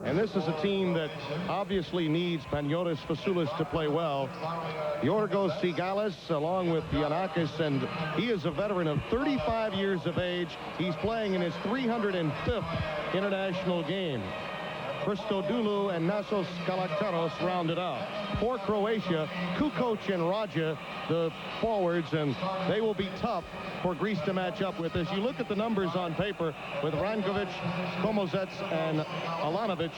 And this is a team that obviously needs Paniotis Fasoulis to play well. Yorgos Sigalis along with Giannakis, and he is a veteran of 35 years of age. He's playing in his 305th international game. Christodoulou and Nasos Galakteros rounded out. For Croatia, Kukoc and Raja, the forwards, and they will be tough for Greece to match up with. As you look at the numbers on paper with Rankovic, Komozets, and Alanovic,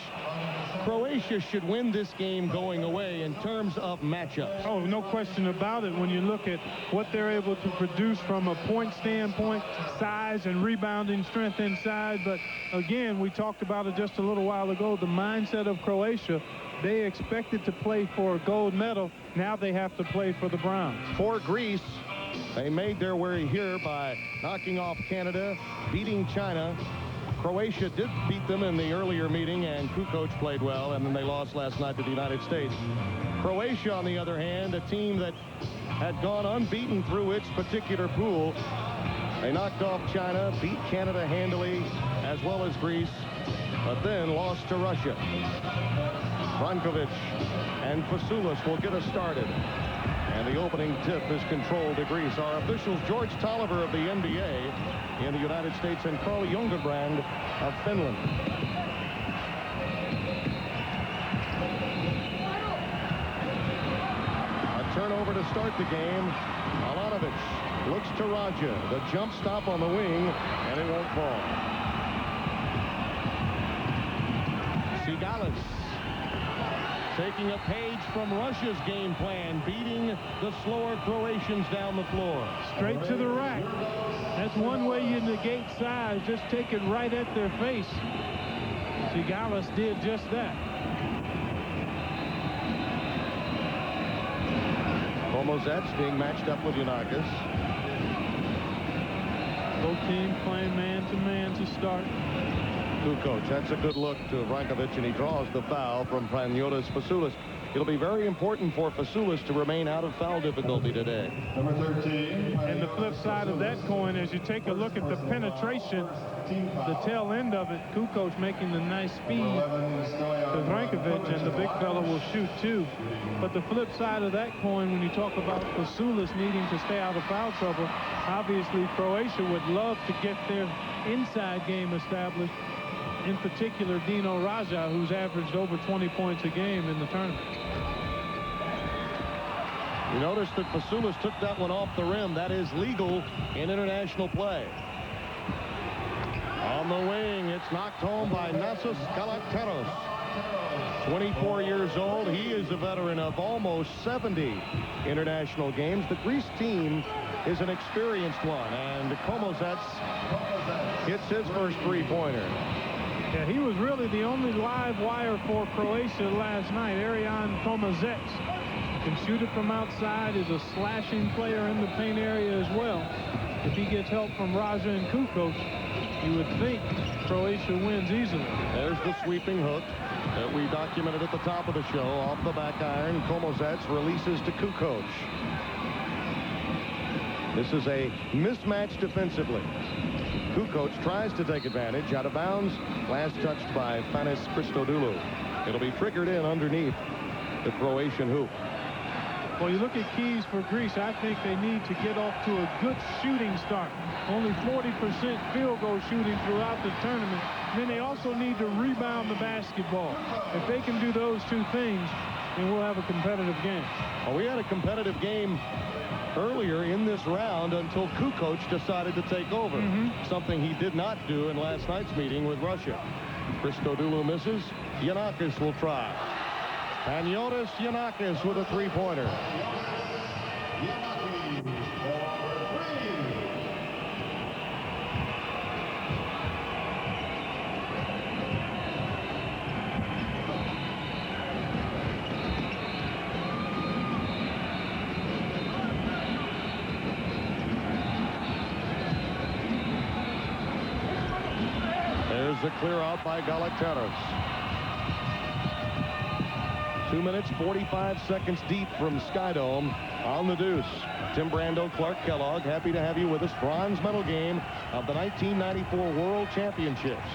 Croatia should win this game going away in terms of matchups. Oh, no question about it. When you look at what they're able to produce from a point standpoint, size and rebounding strength inside. But again, we talked about it just a little while ago, the mindset of Croatia. They expected to play for a gold medal. Now they have to play for the bronze. For Greece, they made their way here by knocking off Canada, beating China. Croatia did beat them in the earlier meeting, and Kukoc played well, and then they lost last night to the United States. Croatia, on the other hand, a team that had gone unbeaten through its particular pool. They knocked off China, beat Canada handily, as well as Greece, but then lost to Russia. Rankovic and Fasoulis will get us started. And the opening tip is controlled to Greece. Our officials, George Tolliver of the NBA in the United States and Carl Jungerbrand of Finland. A turnover to start the game. Alanovic looks to Raja. The jump stop on the wing, and it won't fall. Sigalis taking a page from Russia's game plan, beating the slower Croatians down the floor. Straight to the rack. That's one way you negate size. Just take it right at their face. Sigalis did just that. Komozets being matched up with Giannakis. Both teams playing man-to-man to start. Kukoc, that's a good look to Rankovic, and he draws the foul from Paniotis Fasoulis. It'll be very important for Fasoulis to remain out of foul difficulty today. Number 13. And the flip side of that coin, as you take a look at the penetration, the tail end of it, Kukoc making the nice speed to Rankovic, and the big fella will shoot too. But the flip side of that coin, when you talk about Fasoulis needing to stay out of foul trouble, obviously Croatia would love to get their inside game established. In particular, Dino Raja, who's averaged over 20 points a game in the tournament. You notice that Fasoulis took that one off the rim. That is legal in international play. On the wing, it's knocked home by Nasos Galakteros. 24 years old. He is a veteran of almost 70 international games. The Greece team is an experienced one, and Komozets hits his first three-pointer. Yeah, he was really the only live wire for Croatia last night. Arian Komozets can shoot it from outside, is a slashing player in the paint area as well. If he gets help from Raja and Kukoc, you would think Croatia wins easily. There's the sweeping hook that we documented at the top of the show. Off the back iron, Komozets releases to Kukoc. This is a mismatch defensively. Kukoc tries to take advantage, out of bounds. Last touched by Fanis Christodoulou. It'll be triggered in underneath the Croatian hoop. Well, you look at keys for Greece. I think they need to get off to a good shooting start. Only 40% field goal shooting throughout the tournament. Then they also need to rebound the basketball. If they can do those two things, then we'll have a competitive game. Well, we had a competitive game earlier in this round until Kukoc decided to take over. Something he did not do in last night's meeting with Russia. Christodoulou misses. Giannakis will try. Paniotis Giannakis with a three-pointer. There's a clear out by Galakteros. 2 minutes, 45 seconds deep from Skydome on the deuce. Tim Brando, Clark Kellogg, happy to have you with us. Bronze medal game of the 1994 World Championships.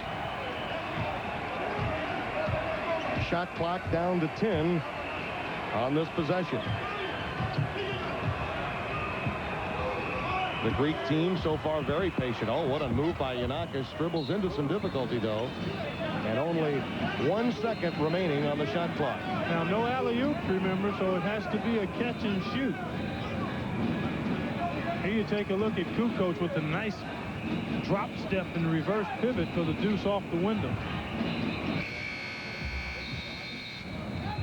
shot clock down to 10 on this possession. The Greek team so far very patient. Oh, what a move by Giannakis. Dribbles into some difficulty, though. And only 1 second remaining on the shot clock. Now, no alley-oop, remember, so it has to be a catch and shoot. Here you take a look at Kukoc with a nice drop step and reverse pivot for the deuce off the window.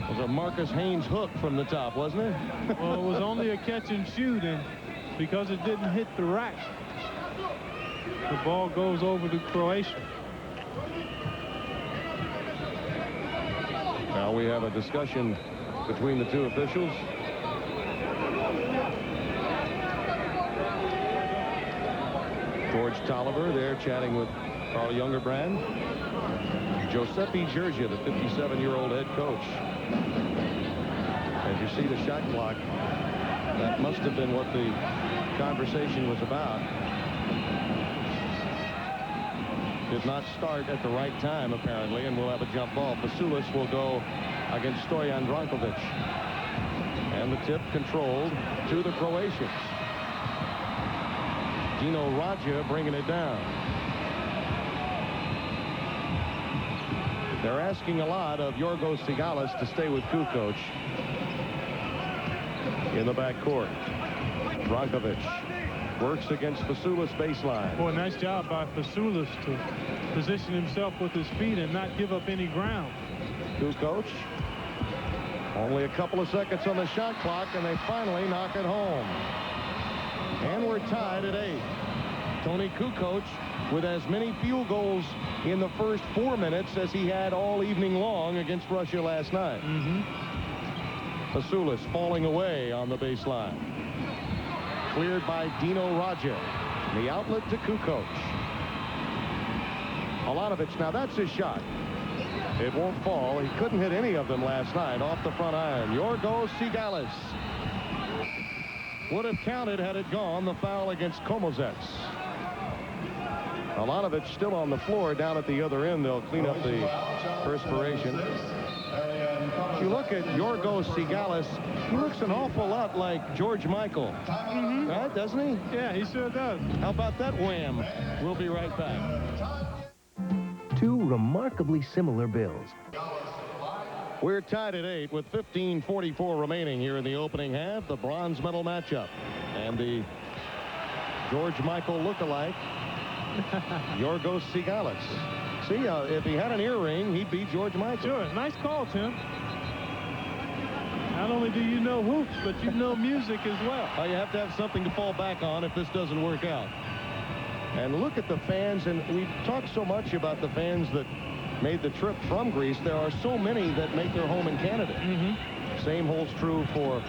It was a Marcus Haynes hook from the top, wasn't it? Well, it was only a catch and shoot, and because it didn't hit the rack, the ball goes over to Croatia. Now we have a discussion between the two officials. George Tolliver there chatting with Carl Jungerbrand. Giuseppe Giorgia, the 57-year-old head coach. As you see the shot clock, that must have been what the conversation was about. Did not start at the right time, apparently, and we'll have a jump ball. Fasoulis will go against Stojan Vrankovic. And the tip controlled to the Croatians. Dino Radja bringing it down. They're asking a lot of Yorgos Sigalis to stay with Kukoc in the backcourt. Vrankovic works against Fasoulis baseline. Boy, nice job by Fasoulis to position himself with his feet and not give up any ground. Kukoc, only a couple of seconds on the shot clock, and they finally knock it home. And we're tied at 8. Tony Kukoc with as many field goals in the first 4 minutes as he had all evening long against Russia last night. Fasoulis falling away on the baseline. Cleared by Dino Radja. The outlet to Kukoc. Milanovic, now that's his shot. It won't fall. He couldn't hit any of them last night off the front iron. Yorgos Sigalis would have counted had it gone. The foul against Komozets. Milanovic still on the floor down at the other end. They'll clean up the perspiration. If you look at Yorgos Sigalis, he looks an awful lot like George Michael. Right, doesn't he? Yeah, he sure does. How about that wham? We'll be right back. Two remarkably similar bills. We're tied at 8 with 15:44 remaining here in the opening half. The bronze medal matchup. And the George Michael lookalike, Yorgos Sigalis. See, if he had an earring, he'd be George Michael. Sure, nice call, Tim. Not only do you know hoops, but you know music as well. You have to have something to fall back on if this doesn't work out. And look at the fans, and we talk so much about the fans that made the trip from Greece. There are so many that make their home in Canada. Same holds true for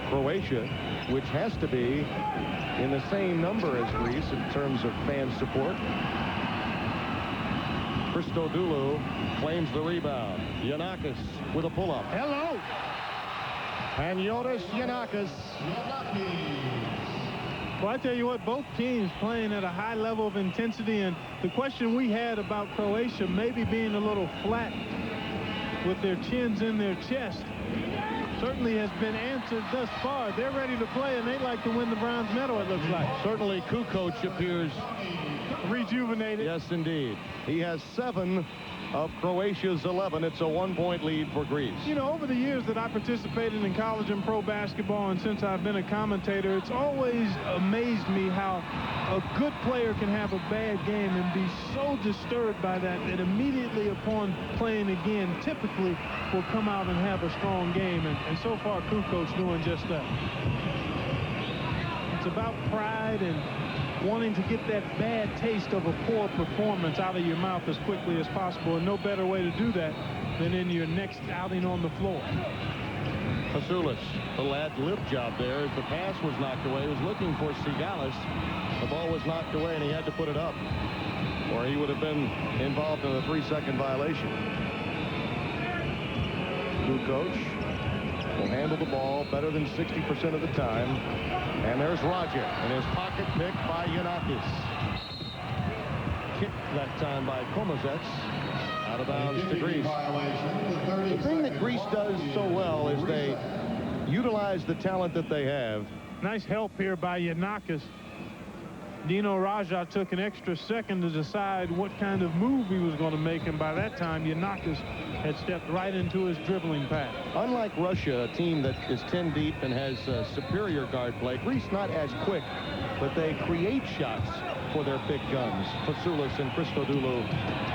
Croatia, which has to be in the same number as Greece in terms of fan support. Christodoulou claims the rebound. Giannakis with a pull-up. Hello. And Jonas Giannakis. Well, I tell you what, both teams playing at a high level of intensity, and the question we had about Croatia maybe being a little flat with their chins in their chest certainly has been answered thus far. They're ready to play, and they'd like to win the bronze medal, it looks like. Certainly Kukoc appears rejuvenated. Yes, indeed. He has 7 of Croatia's 11. It's a 1-point lead for Greece. You know, over the years that I participated in college and pro basketball, and since I've been a commentator, it's always amazed me how a good player can have a bad game and be so disturbed by that that immediately upon playing again, typically will come out and have a strong game. And so far, Kukoc doing just that. It's about pride and wanting to get that bad taste of a poor performance out of your mouth as quickly as possible, and no better way to do that than in your next outing on the floor. Fasoulis, a ad-lib job there as the pass was knocked away. He was looking for Sigalis. The ball was knocked away, and he had to put it up, or he would have been involved in a 3-second violation. Kukoc will handle the ball better than 60% of the time. And there's Radja in his pocket pick by Giannakis. Kicked that time by Komozets. Out of bounds to Greece. The thing that Greece does so well is they utilize the talent that they have. Nice help here by Giannakis. Dino Raja took an extra second to decide what kind of move he was going to make, and by that time Giannakis had stepped right into his dribbling path. Unlike Russia, a team that is 10 deep and has superior guard play, Greece not as quick, but they create shots for their big guns, Fasoulas and Christodoulou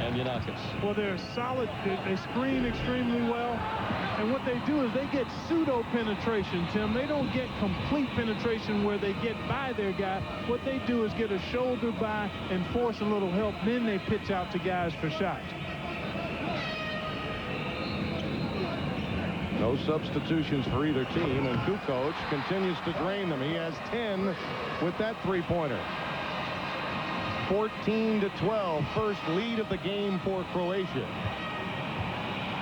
and Giannakis. Well, they're solid. They screen extremely well. And what they do is they get pseudo penetration, Tim. They don't get complete penetration where they get by their guy. What they do is get a shoulder by and force a little help. Then they pitch out to guys for shots. No substitutions for either team, and Kukoc continues to drain them. He has 10 with that three-pointer. 14-12, first lead of the game for Croatia.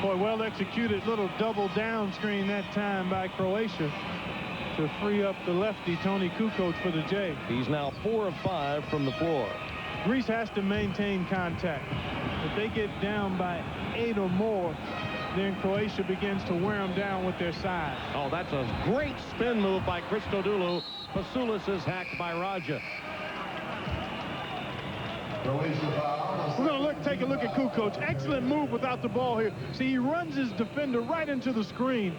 Boy, well executed little double down screen that time by Croatia to free up the lefty Tony Kukoc for the J. He's now 4 of 5 from the floor. Greece has to maintain contact. If they get down by 8 or more, then Croatia begins to wear them down with their size. Oh, that's a great spin move by Christodoulou. Fasoulas is hacked by Raja. We're going to take a look at Kukoc. Excellent move without the ball here. See, he runs his defender right into the screen.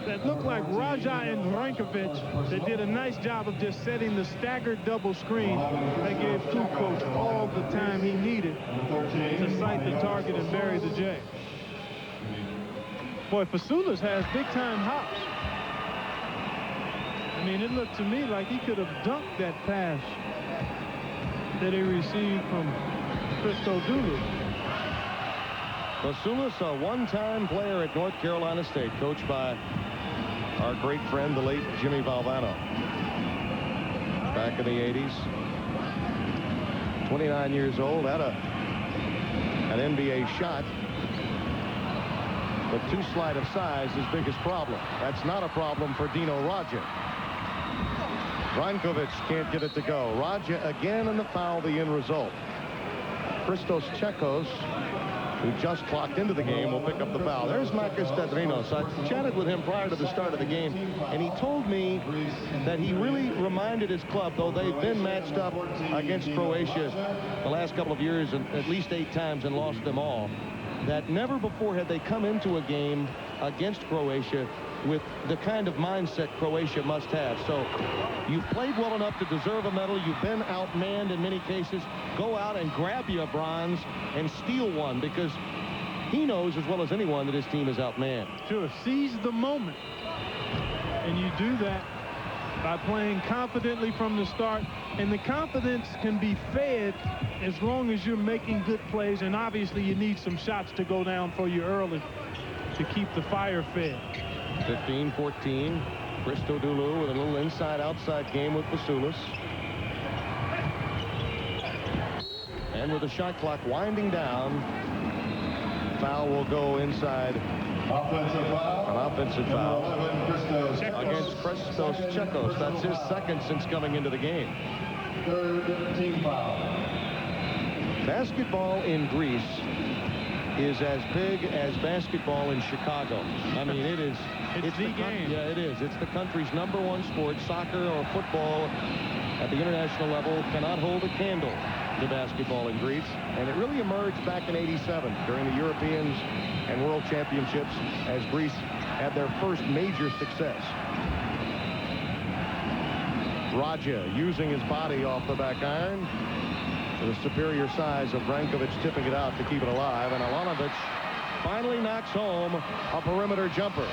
That looked like Raja and Rankovic that did a nice job of just setting the staggered double screen that gave Kukoc all the time he needed to sight the target and bury the J. Boy, Fasoulas has big-time hops. I mean, it looked to me like he could have dunked that pass that he received from Christodoulou. Fasoulas, a one-time player at North Carolina State, coached by our great friend, the late Jimmy Valvano. Back in the 80s. 29 years old, had an NBA shot, but too slight of size, his biggest problem. That's not a problem for Dino Raja. Rankovic can't get it to go. Raja again in the foul, the end result. Christos Chekos, who just clocked into the game, will pick up the foul. There's Marcus Tadrinos. I chatted with him prior to the start of the game, and he told me that he really reminded his club, though they've been matched up against Croatia the last couple of years, and at least 8 times, and lost them all, that never before had they come into a game against Croatia with the kind of mindset Croatia must have. So you've played well enough to deserve a medal. You've been outmanned in many cases. Go out and grab you a bronze and steal one, because he knows as well as anyone that his team is outmanned. Sure, seize the moment. And you do that by playing confidently from the start. And the confidence can be fed as long as you're making good plays. And obviously you need some shots to go down for you early to keep the fire fed. 15-14. Christodoulou with a little inside-outside game with Fasoulas. And with the shot clock winding down, foul will go inside. Offensive foul. An offensive foul Christos. against Christos Chekos. That's his second since coming into the game. Third team foul. Basketball in Greece is as big as basketball in Chicago. I mean, it's the game. Yeah, it is. It's the country's #1 sport. Soccer or football at the international level cannot hold a candle to basketball in Greece. And it really emerged back in '87 during the Europeans and World Championships as Greece had their first major success. Raja using his body off the back iron. The superior size of Brankovic tipping it out to keep it alive, and Alanovic finally knocks home a perimeter jumper.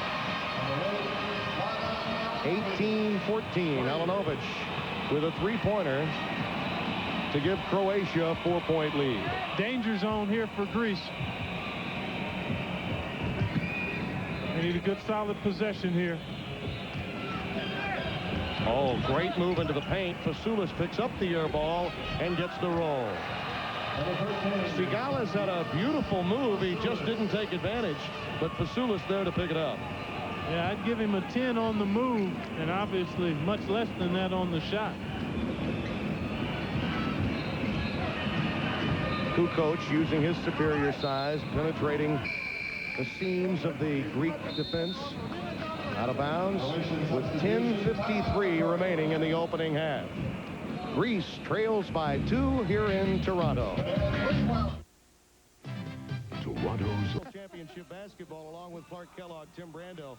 18-14. Alanovic with a three-pointer to give Croatia a 4-point lead. Danger zone here for Greece. They need a good solid possession here. Oh, great move into the paint. Fasoulas picks up the air ball and gets the roll. Sigales had a beautiful move. He just didn't take advantage, but Fasoulas there to pick it up. Yeah, I'd give him a 10 on the move, and obviously much less than that on the shot. Kukoc using his superior size, penetrating the seams of the Greek defense. Out of bounds with 10:53 remaining in the opening half. Greece trails by 2 here in Toronto. Toronto's Championship basketball, along with Clark Kellogg, Tim Brando.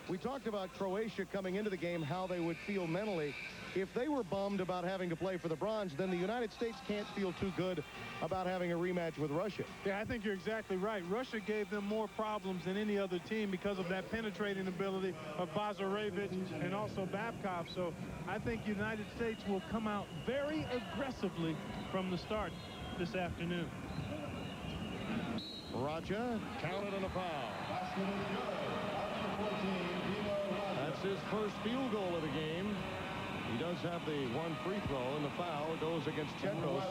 We talked about Croatia coming into the game, how they would feel mentally. If they were bummed about having to play for the bronze, then the United States can't feel too good about having a rematch with Russia. Yeah, I think you're exactly right. Russia gave them more problems than any other team because of that penetrating ability of Bazarevic and also Babkov. So I think United States will come out very aggressively from the start this afternoon. Raja counted on a foul. That's his first field goal of the game. He does have the one free throw, and the foul goes against Chekos.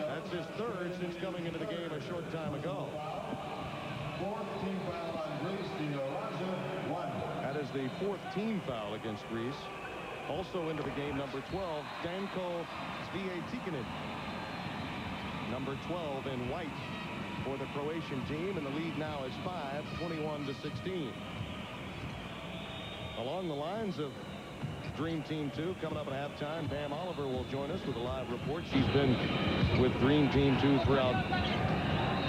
That's his third since coming into the game a short time ago. That is the 4th team foul against Greece. Also into the game, number 12, Danko Sviatikinin. Number 12 in white for the Croatian team, and the lead now is 5, 21-16. Along the lines of Dream Team 2, coming up at halftime, Pam Oliver will join us with a live report. She's been with Dream Team 2 throughout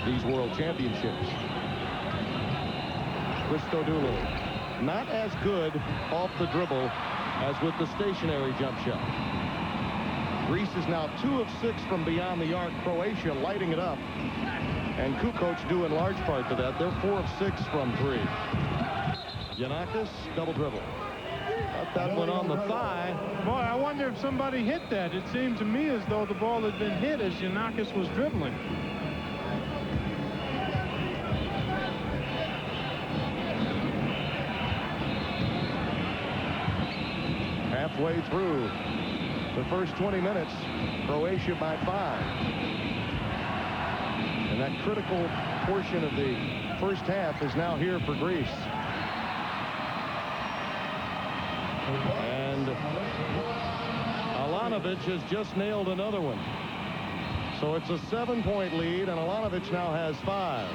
these World Championships. Christodoulou, not as good off the dribble as with the stationary jump shot. Greece is now 2 of 6 from beyond the arc. Croatia lighting it up. And Kukoc due in large part to that. They're 4 of 6 from 3. Giannakis, double dribble. Got that one on the thigh. Boy, I wonder if somebody hit that. It seemed to me as though the ball had been hit as Giannakis was dribbling. Halfway through the first 20 minutes, Croatia by 5. And that critical portion of the first half is now here for Greece. And Alanovic has just nailed another one. So it's a 7-point lead, and Alanovic now has 5.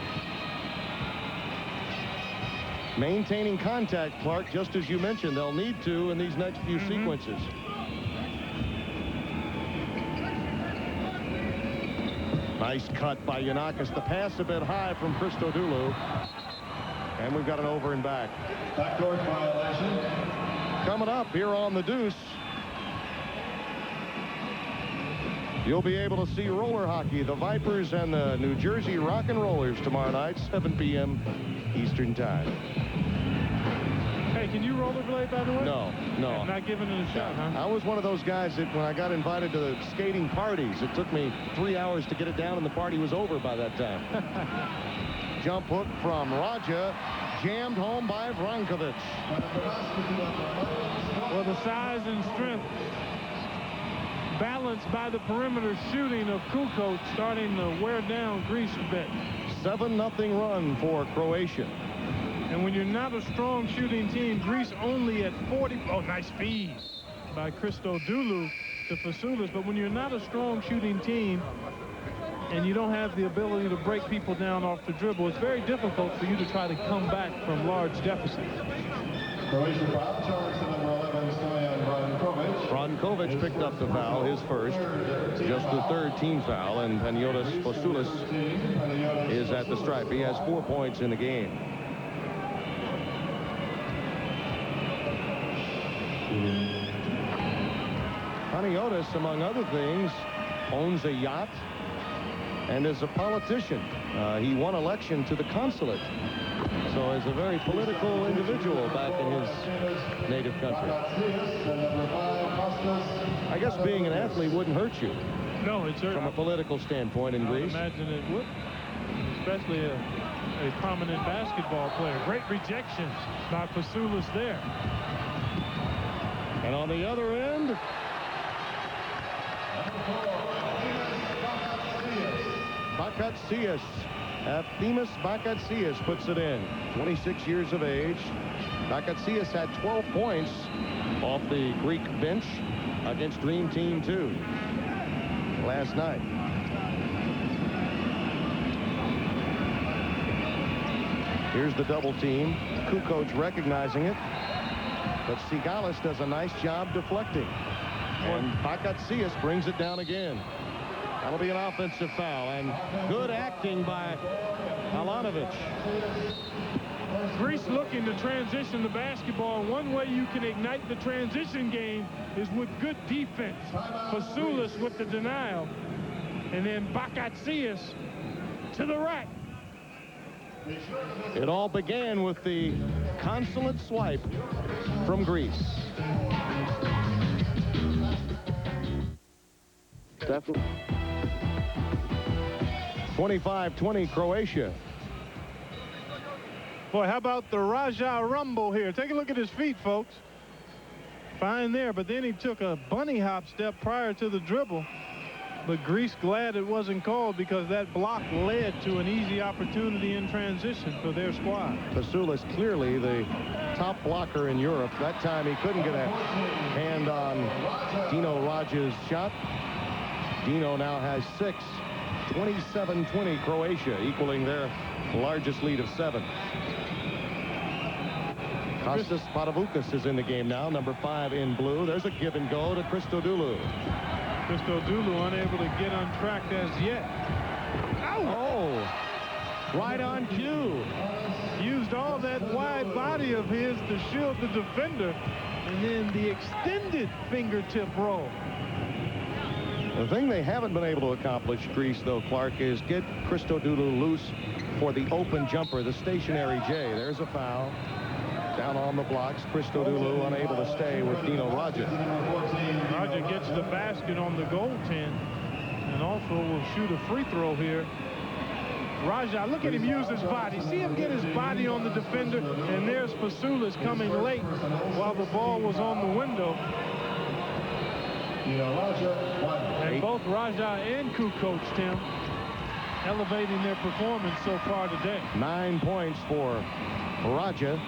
Maintaining contact, Clark, just as you mentioned, they'll need to in these next few sequences. Nice cut by Giannakis. The pass a bit high from Christodoulou. And we've got an over and back. Backdoor violation. Coming up here on the Deuce, you'll be able to see roller hockey, the Vipers and the New Jersey Rock and Rollers tomorrow night, 7 p.m. Eastern Time. Hey, can you rollerblade, by the way? No. I'm not giving it a shot, huh? I was one of those guys that when I got invited to the skating parties, it took me 3 hours to get it down, and the party was over by that time. Jump hook from Raja, jammed home by Vrankovic. Well, the size and strength balanced by the perimeter shooting of Kukoc starting to wear down Greece a bit. 7-0 run for Croatia. And when you're not a strong shooting team, Greece only at 40. Oh, nice feed by Christodoulou to Fasoulis. But when you're not a strong shooting team and you don't have the ability to break people down off the dribble, it's very difficult for you to try to come back from large deficits. Croatia foul charge to number 11, Stoyan Vrankovic. Vrankovic picked up the foul, his first, just the third team foul, and Panagiotis Fasoulis is at the stripe. He has 4 points in the game. Panagiotis, among other things, owns a yacht and is a politician. He won election to the consulate, so is a very political individual back in his native country. I guess being an athlete wouldn't hurt you. No, it's From a political standpoint in I would Greece. imagine it would, especially a prominent basketball player. Great rejection by Fasoulis there. And on the other end, Bakatsias. Themis Bakatsias puts it in. 26 years of age. Bakatsias had 12 points off the Greek bench against Dream Team 2 last night. Here's the double team. Kukoc recognizing it. But Sigalis does a nice job deflecting. And Pakatsias brings it down again. That'll be an offensive foul. And good acting by Alanovic. Greece looking to transition the basketball. One way you can ignite the transition game is with good defense. Fasoulis with the denial. And then Pakatsias to the rack. It all began with the consulate swipe from Greece. Definitely. 25-20 Croatia. Boy, how about the Raja Rumble here? Take a look at his feet, folks. Fine there, but then he took a bunny hop step prior to the dribble. But Greece glad it wasn't called because that block led to an easy opportunity in transition for their squad. Fasoulis clearly the top blocker in Europe. That time he couldn't get a hand on Dino Raja's shot. Dino now has 6. 27-20 Croatia, equaling their largest lead of 7. Kostas Patavukas is in the game now, number 5 in blue. There's a give and go to Christodoulou. Christodoulou unable to get untracked as yet. Oh, right on cue. Used all that wide body of his to shield the defender, and then the extended fingertip roll. The thing they haven't been able to accomplish, Greece, though, Clark, is get Christodoulou loose for the open jumper, the stationary J. There's a foul. Down on the blocks, Christodoulou unable to stay with Dino Raja. Raja gets the basket on the goaltend and also will shoot a free throw here. Raja, look at him use his body. See him get his body on the defender, and there's Fasoulis coming late while the ball was on the window. And both Raja and Kukoc, Tim, elevating their performance so far today. 9 points for Raja.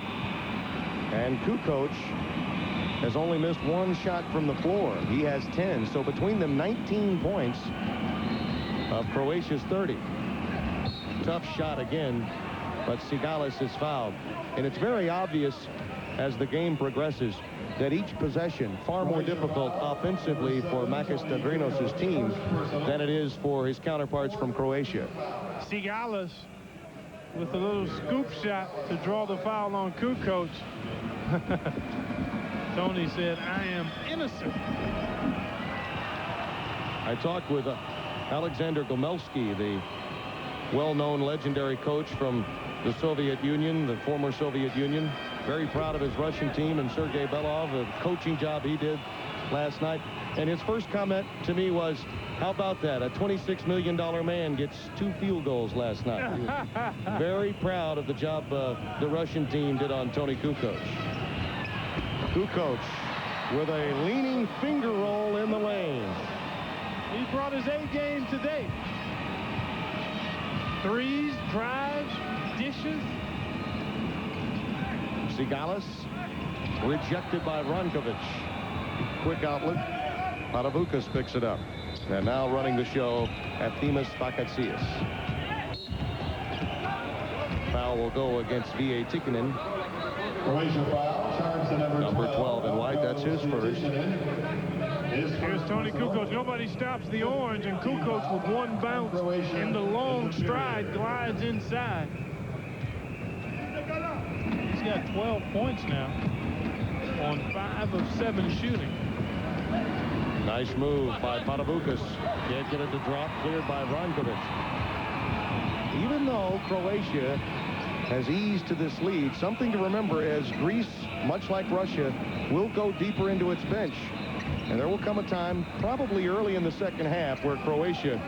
And Kukoc has only missed 1 shot from the floor. He has 10. So between them, 19 points of Croatia's 30. Tough shot again, but Sigalis is fouled. And it's very obvious as the game progresses that each possession far more difficult offensively for Makis Tadrinos' team than it is for his counterparts from Croatia. Sigalis with a little scoop shot to draw the foul on Kukoc. Tony said, I am innocent. I talked with Alexander Gomelsky, the well-known legendary coach from the Soviet Union, the former Soviet Union. Very proud of his Russian team and Sergei Belov, the coaching job he did last night. And his first comment to me was, how about that? A $26 million man gets 2 field goals last night. He was very proud of the job the Russian team did on Tony Kukoc. Kukoc with a leaning finger roll in the lane. He brought his A game today. Threes, drives, dishes. Sigalis rejected by Rankovic. Quick outlet. Patavukas picks it up. And now running the show at Themis Pakatsias. Foul will go against V.A. Tikkanen. Number 12 in white. That's his first. Here's Tony Kukoc. Nobody stops the orange, and Kukoc with 1 bounce in the long stride glides inside. He's got 12 points now on 5 of 7 shooting. Nice move by Patavukas. Can't get it to drop. Cleared by Rankovic. Even though Croatia has eased to this lead, something to remember as Greece, much like Russia, will go deeper into its bench. And there will come a time, probably early in the second half, where Croatia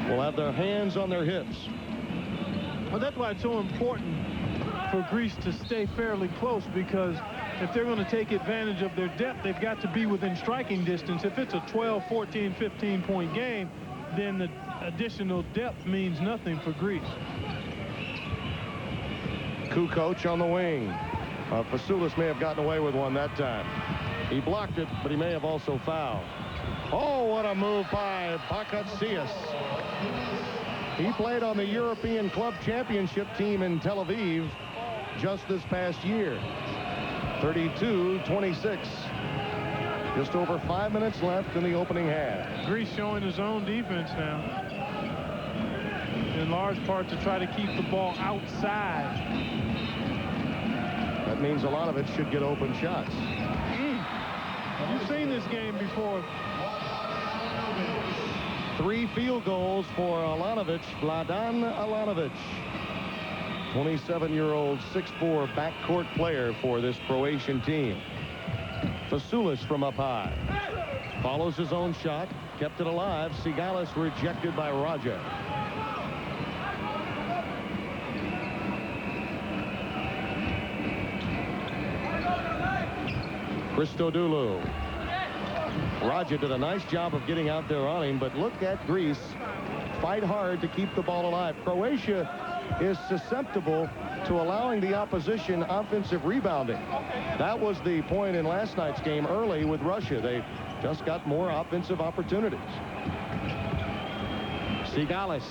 will have their hands on their hips. Well, that's why it's so important for Greece to stay fairly close, because if they're going to take advantage of their depth, they've got to be within striking distance. If it's a 12, 14, 15-point game, then the additional depth means nothing for Greece. Kukoc on the wing. Fasoulis may have gotten away with one that time. He blocked it, but he may have also fouled. Oh, what a move by Pakatsias. He played on the European Club Championship team in Tel Aviv just this past year. 32-26. Just over 5 minutes left in the opening half. Greece showing his own defense now. In large part to try to keep the ball outside. That means a lot of it should get open shots. You've seen this game before. 3 field goals for Alanovic, Vladan Alanovic. 27-year-old 6'4" backcourt player for this Croatian team. Fasoulis from up high. Follows his own shot. Kept it alive. Sigalis rejected by Raja. Christodoulou. Raja did a nice job of getting out there on him, but look at Greece fight hard to keep the ball alive. Croatia is susceptible to allowing the opposition offensive rebounding. That was the point in last night's game early with Russia. They just got more offensive opportunities. Sigalis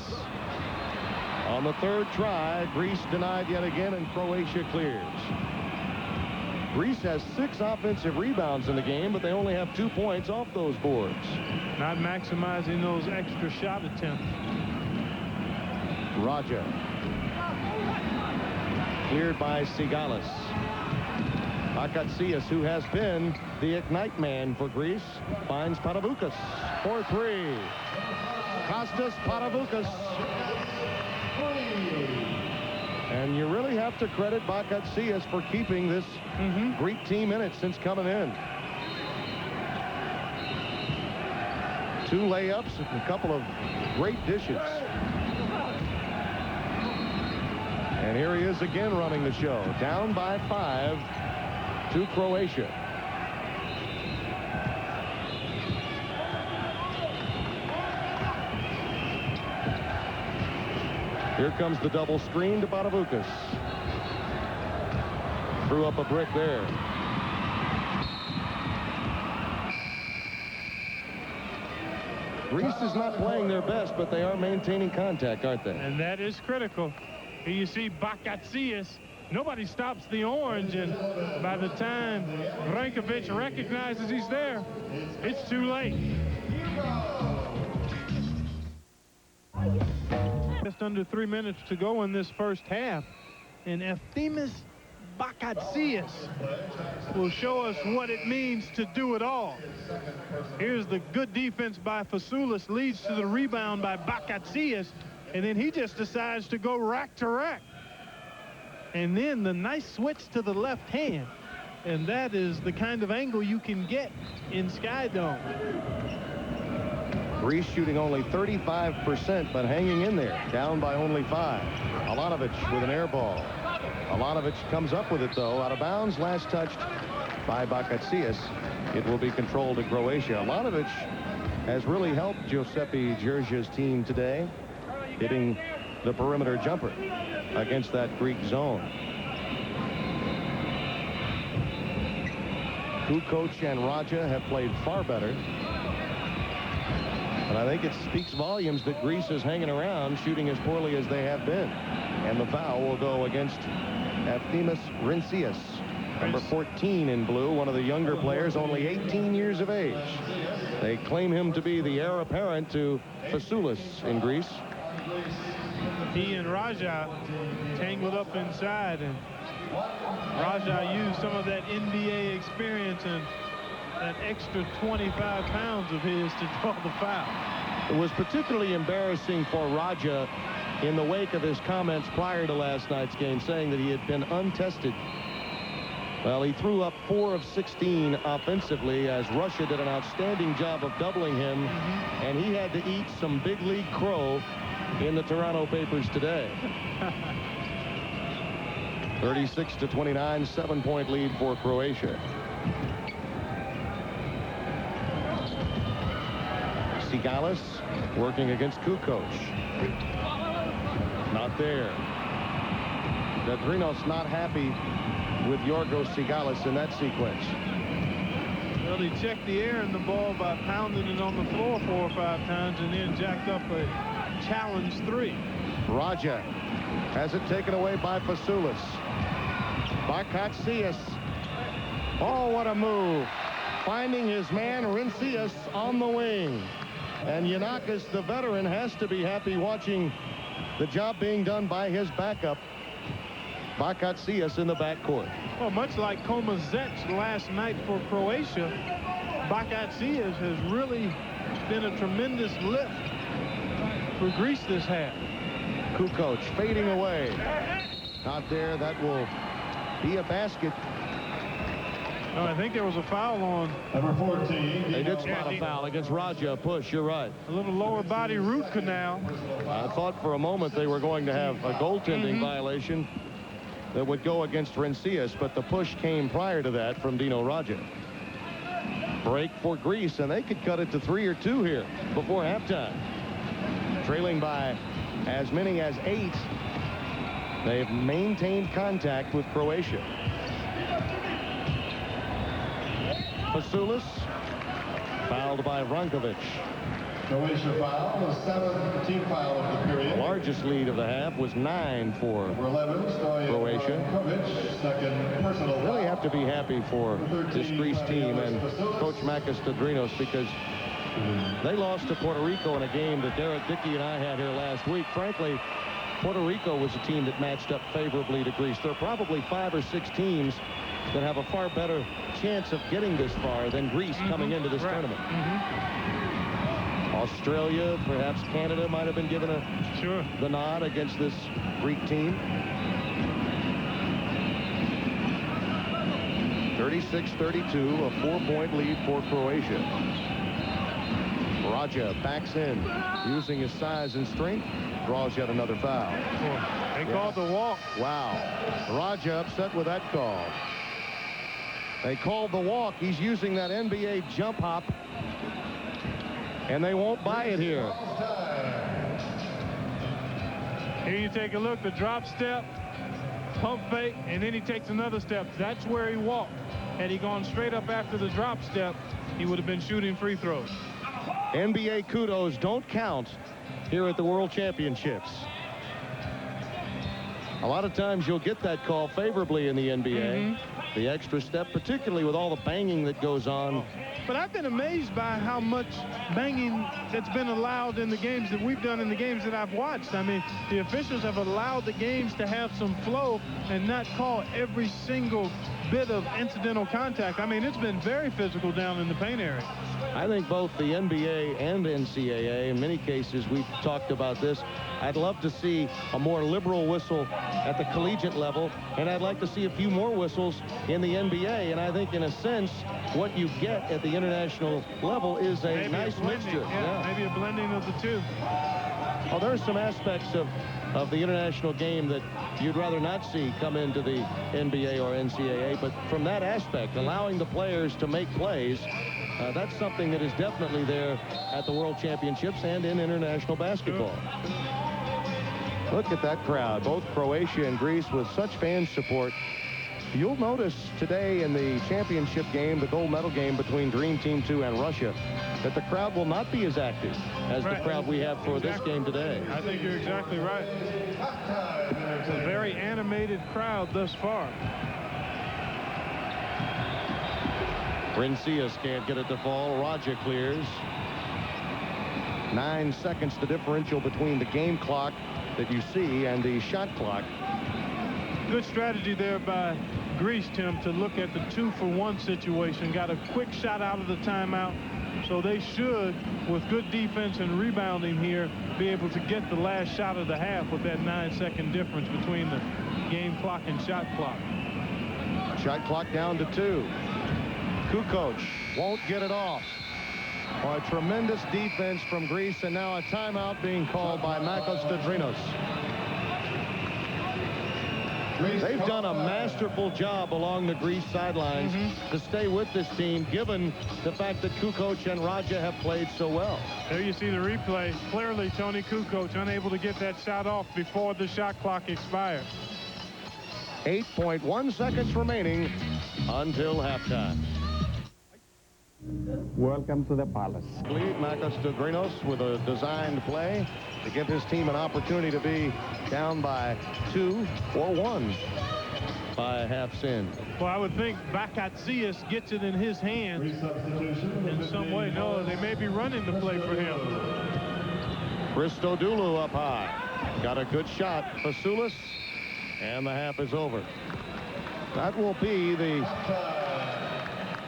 on the third try. Greece denied yet again, and Croatia clears. Greece has 6 offensive rebounds in the game, but they only have 2 points off those boards. Not maximizing those extra shot attempts. Raja. Cleared by Sigalis. Bakatsias, who has been the ignite man for Greece, finds Patavoukas for 3. Kostas Patavoukas. And you really have to credit Bakatsias for keeping this Greek team in it since coming in. 2 layups and a couple of great dishes. And here he is again running the show. Down by 5 to Croatia. Here comes the double screen to Patavoukas. Threw up a brick there. Greece is not playing their best, but they are maintaining contact, aren't they? And that is critical. Here you see Bakatsias. Nobody stops the orange, and by the time Rankovic recognizes he's there, it's too late. Just under 3 minutes to go in this first half, and Eftimis Bakatsias will show us what it means to do it all. Here's the good defense by Fasoulis, leads to the rebound by Bakatsias, and then he just decides to go rack to rack. And then the nice switch to the left hand, and that is the kind of angle you can get in Sky Dome. Greece shooting only 35%, but hanging in there, down by only 5. Alanovic with an air ball. Alanovic comes up with it, though, out of bounds. Last touched by Bakatsias. It will be controlled to Croatia. Alanovic has really helped Giuseppe Gergia's team today, hitting the perimeter jumper against that Greek zone. Kukoc and Raja have played far better. And I think it speaks volumes that Greece is hanging around, shooting as poorly as they have been. And the foul will go against Eftimis Rinsias, number 14 in blue, one of the younger players, only 18 years of age. They claim him to be the heir apparent to Fasoulis in Greece. He and Raja tangled up inside, and Raja used some of that NBA experience and that extra 25 pounds of his to draw the foul. It was particularly embarrassing for Raja in the wake of his comments prior to last night's game, saying that he had been untested. Well, he threw up 4 of 16 offensively as Russia did an outstanding job of doubling him, and he had to eat some big league crow in the Toronto papers today. 36-29, 7-point lead for Croatia. Sigalis working against Kukoc. Not there. Dadrinos not happy with Yorgos Sigalis in that sequence. Well, he checked the air in the ball by pounding it on the floor 4 or 5 times and then jacked up a challenge 3. Raja has it taken away by Fasoulis. Bakatsias. Oh, what a move. Finding his man, Rincius, on the wing. And Yanakis, the veteran, has to be happy watching the job being done by his backup, Bakatsias, in the backcourt. Well, much like Komazec last night for Croatia, Bakatsias has really been a tremendous lift for Greece this half. Kukoc fading away. Not there. That will be a basket. No, I think there was a foul on. Number 14. They did spot a foul against Raja. Push, you're right. A little lower body root canal. I thought for a moment they were going to have a goaltending violation that would go against Rincius, but the push came prior to that from Dino Raja. Break for Greece, and they could cut it to 3 or 2 here before halftime. Trailing by as many as 8. They've maintained contact with Croatia. Fasoulis fouled by Vrankovic. Croatia foul, the 7th team foul of the period. The largest lead of the half was 9 for Number 11, Croatia. Brankovic, second personal Really foul. have to be happy for this Greece team and Coach Makis Tadrinos, because they lost to Puerto Rico in a game that Derek Dickey and I had here last week. Frankly, Puerto Rico was a team that matched up favorably to Greece. There are probably 5 or 6 teams that have a far better chance of getting this far than Greece coming into this tournament. Australia, perhaps Canada might have been given the nod against this Greek team. 36-32, a 4-point lead for Croatia. Raja backs in, using his size and strength, draws yet another foul. They called the walk. Wow. Raja upset with that call. They called the walk. He's using that NBA jump hop, and they won't buy it here. Here you take a look, the drop step, pump fake, and then he takes another step. That's where he walked. Had he gone straight up after the drop step, he would have been shooting free throws. NBA kudos don't count here at the World Championships. A lot of times you'll get that call favorably in the NBA. The extra step, particularly with all the banging that goes on. But I've been amazed by how much banging that's been allowed in the games that we've done, in the games that I've watched. I mean, the officials have allowed the games to have some flow and not call every single bit of incidental contact. I mean, it's been very physical down in the paint area. I think both the NBA and NCAA, in many cases, we've talked about this. I'd love to see a more liberal whistle at the collegiate level, and I'd like to see a few more whistles in the NBA. And I think, in a sense, what you get at the international level is a nice mixture. Yeah, maybe a blending of the two. Oh, there are some aspects of the international game that you'd rather not see come into the NBA or NCAA, but from that aspect, allowing the players to make plays, that's something that is definitely there at the World Championships and in international basketball. Look at that crowd, both Croatia and Greece, with such fan support. You'll notice today in the championship game, the gold medal game between Dream Team 2 and Russia, that the crowd will not be as active as the crowd we have for this game today. I think you're exactly right. It's a very animated crowd thus far. Rincius can't get it to fall. Raja clears. 9 seconds the differential between the game clock that you see and the shot clock. Good strategy there by Greece, Tim, to look at the 2-for-1 situation. Got a quick shot out of the timeout. So they should, with good defense and rebounding here, be able to get the last shot of the half with that 9-second difference between the game clock and shot clock. Shot clock down to 2. Kukoc won't get it off. A tremendous defense from Greece, and now a timeout being called by Makis Tadrinos. They've done a masterful job along the Greece sidelines to stay with this team, given the fact that Kukoc and Raja have played so well. There you see the replay. Clearly, Tony Kukoc unable to get that shot off before the shot clock expired. 8.1 seconds remaining until halftime. Welcome to the palace. Lead Makis Tadrinos with a designed play. to give his team an opportunity to be down by 2 or 1 by a half sin. Well, I would think Bakatsias gets it in his hands in some way. No, they may be running the play for him. Christodoulou up high. Got a good shot. Fasoulis, and the half is over. That will be the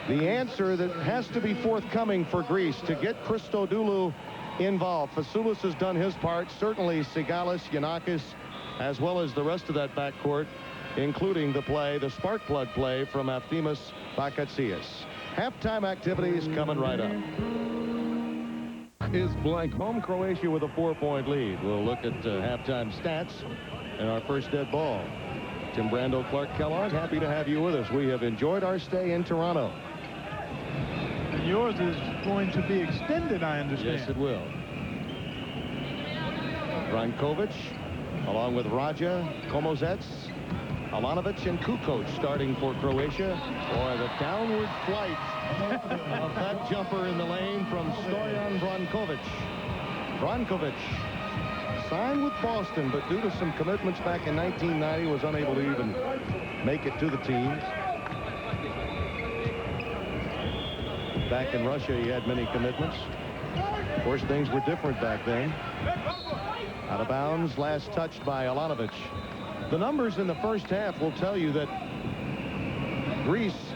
answer that has to be forthcoming for Greece to get Christodoulou involved. Fasoulis has done his part. Certainly Sigalis, Giannakis, as well as the rest of that backcourt, including the spark plug play from Aftimas Bakatsias. Halftime activities coming right up. Is blank home. Croatia with a 4-point lead. We'll look at halftime stats and our first dead ball. Tim Brando, Clark Kellogg, happy to have you with us. We have enjoyed our stay in Toronto. And yours is going to be extended, I understand. Yes, it will. Brankovic, along with Raja, Komozets, Alanovic, and Kukoc starting for Croatia. Boy, the downward flight of that jumper in the lane from Stoyan Brankovic. Brankovic signed with Boston, but due to some commitments back in 1990, was unable to even make it to the team. Back in Russia, he had many commitments. Of course, things were different back then. Out of bounds, last touched by Alanovic. The numbers in the first half will tell you that Greece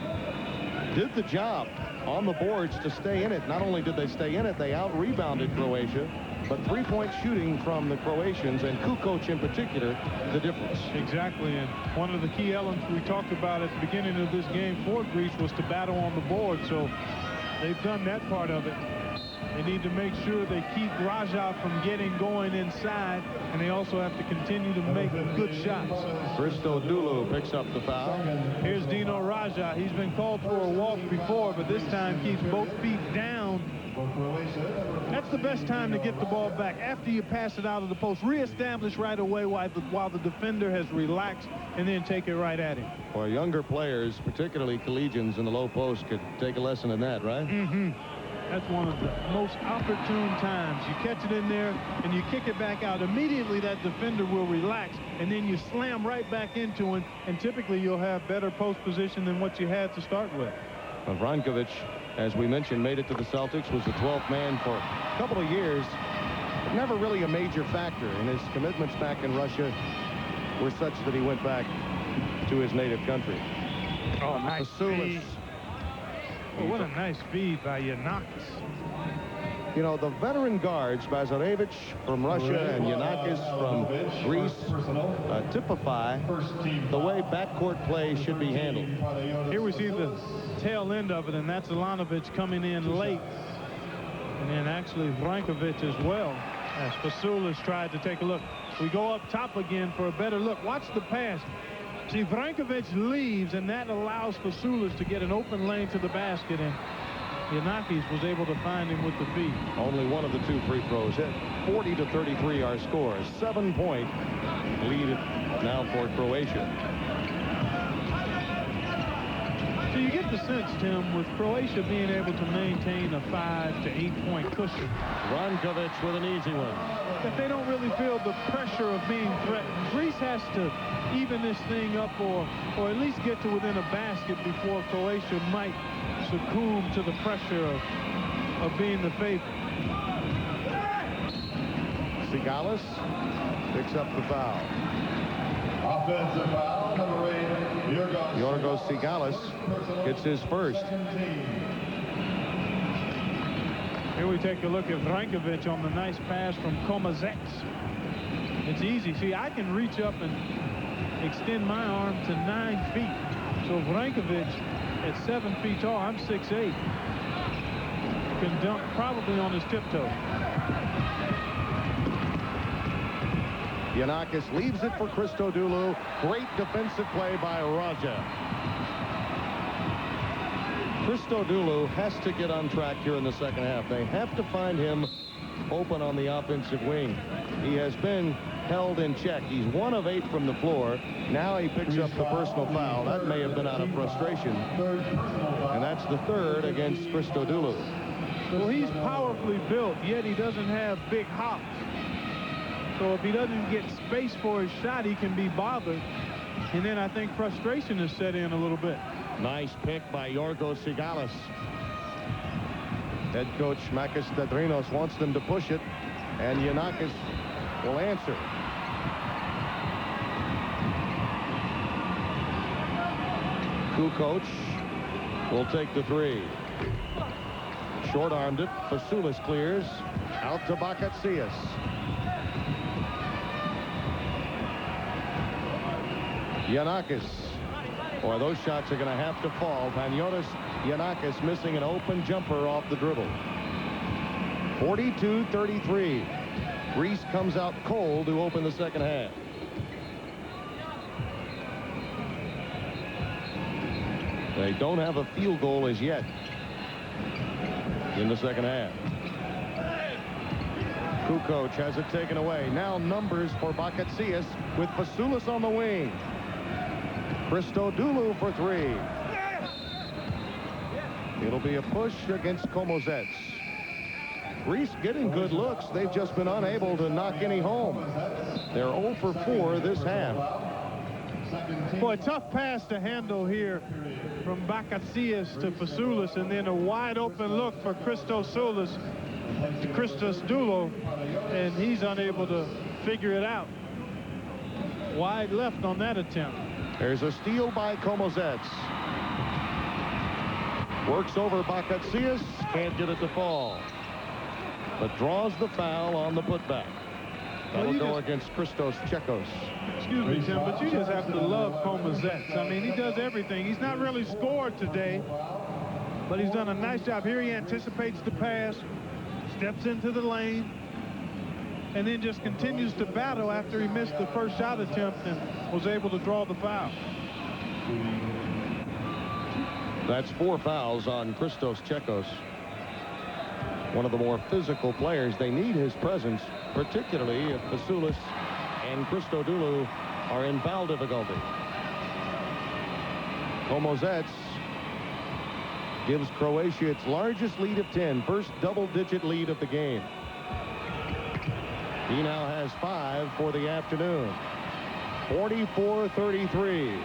did the job on the boards to stay in it. Not only did they stay in it, they out-rebounded Croatia, but three-point shooting from the Croatians, and Kukoc in particular, the difference. Exactly, and one of the key elements we talked about at the beginning of this game for Greece was to battle on the board, so they've done that part of it. They need to make sure they keep Raja from getting going inside, and they also have to continue to make good shots. Christodoulou picks up the foul. Here's Dino Raja. He's been called for a walk before, but this time keeps both feet down. That's the best time to get the ball back. After you pass it out of the post, reestablish right away while the defender has relaxed, and then take it right at him. Well, younger players, particularly collegians in the low post, could take a lesson in that, right? Mm-hmm. That's one of the most opportune times. You catch it in there and you kick it back out. Immediately that defender will relax, and then you slam right back into him, and typically you'll have better post position than what you had to start with. Well, Brankovic, as we mentioned, made it to the Celtics, was the 12th man for a couple of years, but never really a major factor. And his commitments back in Russia were such that he went back to his native country. Oh, nice feed. Oh, what a nice feed by Giannakis. You know, the veteran guards, Bazarevich from Russia and Giannakis from Greece, typify the way backcourt play should be handled. Here we see the tail end of it, and that's Alanovic coming in late. And then actually Brankovic as well, as Fasoulis tried to take a look. We go up top again for a better look. Watch the pass. See, Brankovic leaves, and that allows Fasoulis to get an open lane to the basket, and Giannakis was able to find him with the feed. Only one of the two free throws hit. 40-33 our score. 7-point lead now for Croatia. So you get the sense, Tim, with Croatia being able to maintain a 5 to 8 point cushion. Brankovic with an easy one. That they don't really feel the pressure of being threatened. Greece has to even this thing up, or at least get to within a basket before Croatia might succumb to the pressure of being the favorite. Sigalis picks up the foul. Offensive foul, number 8, Yorgos Sigalis gets his first. Here we take a look at Brankovic on the nice pass from Komozets. It's easy. See, I can reach up and extend my arm to 9 feet. So Brankovic at 7 feet tall, I'm 6'8", can dunk probably on his tiptoe. Giannakis leaves it for Christodoulou. Great defensive play by Raja. Christodoulou has to get on track here in the second half. They have to find him open on the offensive wing. He has been held in check. He's 1 of 8 from the floor. Now he picks up the personal foul. That may have been out of frustration. And that's the third against Christodoulou. Well, he's powerfully built, yet he doesn't have big hops. So if he doesn't get space for his shot, he can be bothered. And then I think frustration is set in a little bit. Nice pick by Yorgos Sigalis. Head coach Makis Tadrinos wants them to push it, and Giannakis will answer. Kukoc will take the three. Short-armed it. Fasoulis clears. Out to Bakatsias. Giannakis. Boy, those shots are going to have to fall. Paniotis Giannakis missing an open jumper off the dribble. 42-33. Greece comes out cold to open the second half. They don't have a field goal as yet in the second half. Kukoc has it taken away. Now numbers for Bakatsias with Fasoulis on the wing. Christodoulou for three. It'll be a push against Komozets. Greece getting good looks. They've just been unable to knock any home. They're 0 for 4 this half. Boy, tough pass to handle here from Bakatsias to Fasoulis, and then a wide open look for Christodoulou, and he's unable to figure it out. Wide left on that attempt. There's a steal by Komozets. Works over Bakatsias, can't get it to fall, but draws the foul on the putback. That'll go against Christos Chekos. Excuse me, Tim, but you just have to love Komozets. I mean, he does everything. He's not really scored today, but he's done a nice job. Here he anticipates the pass, steps into the lane, and then just continues to battle after he missed the first shot attempt and was able to draw the foul. That's 4 fouls on Christos Chekos. One of the more physical players. They need his presence, particularly if Fasoulis and Christodoulou are in foul difficulty. Komozets gives Croatia its largest lead of 10, first double-digit lead of the game. He now has 5 for the afternoon. 44-33.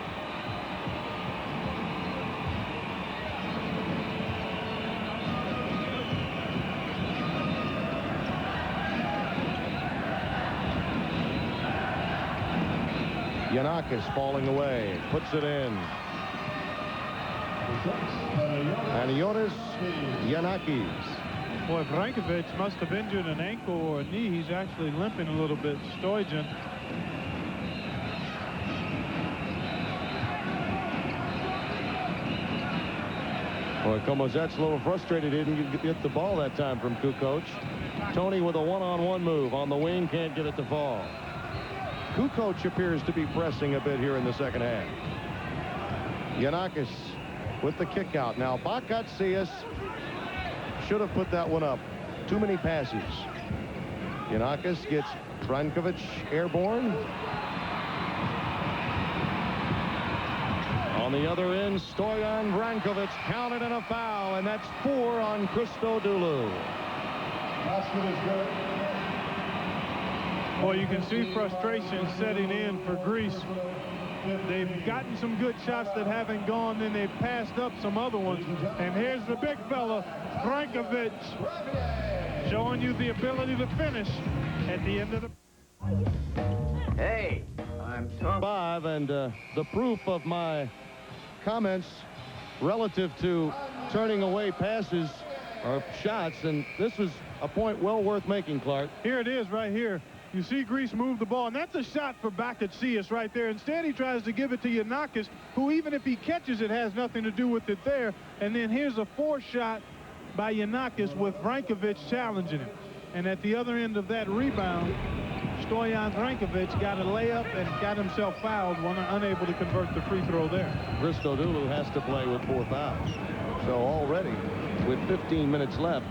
Giannakis falling away, puts it in. Paniotis Giannakis. Boy, Brankovic must have injured an ankle or a knee. He's actually limping a little bit. Stojan. Boy, Komozets a little frustrated. He didn't get the ball that time from Kukoc. Tony with a one-on-one move on the wing, can't get it to fall. Kukoc appears to be pressing a bit here in the second half. Giannakis with the kick out. Now Bakatsias should have put that one up. Too many passes. Giannakis gets Brankovic airborne. On the other end, Stoyan Brankovic counted in a foul, and that's 4 on Christodoulou. Basket is good. Boy, you can see frustration setting in for Greece. They've gotten some good shots that haven't gone, then they've passed up some other ones. And here's the big fella, Brankovic, showing you the ability to finish at the end of the... Hey, I'm Tom. 5, and the proof of my comments relative to turning away passes or shots, and this was a point well worth making, Clark. Here it is right here. You see Greece move the ball, and that's a shot for Bakatsias right there. Instead, he tries to give it to Giannakis, who even if he catches it, has nothing to do with it there. And then here's a 4 shot by Giannakis with Brankovic challenging him. And at the other end of that rebound, Stoyan Brankovic got a layup and got himself fouled, unable to convert the free throw there. Christodoulou has to play with 4 fouls. So already, with 15 minutes left,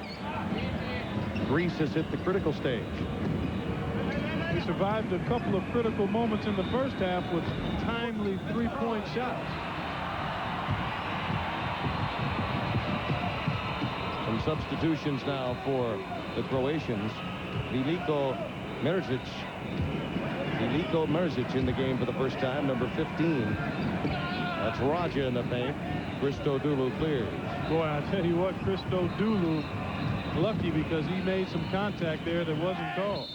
Greece has hit the critical stage. He survived a couple of critical moments in the first half with timely 3-point shots. Some substitutions now for the Croatians. Veliko Merzic Veliko Mrzic in the game for the first time, number 15. That's Raja in the paint. Christodoulou clears. Boy, I tell you what, Christodoulou lucky because he made some contact there that wasn't called.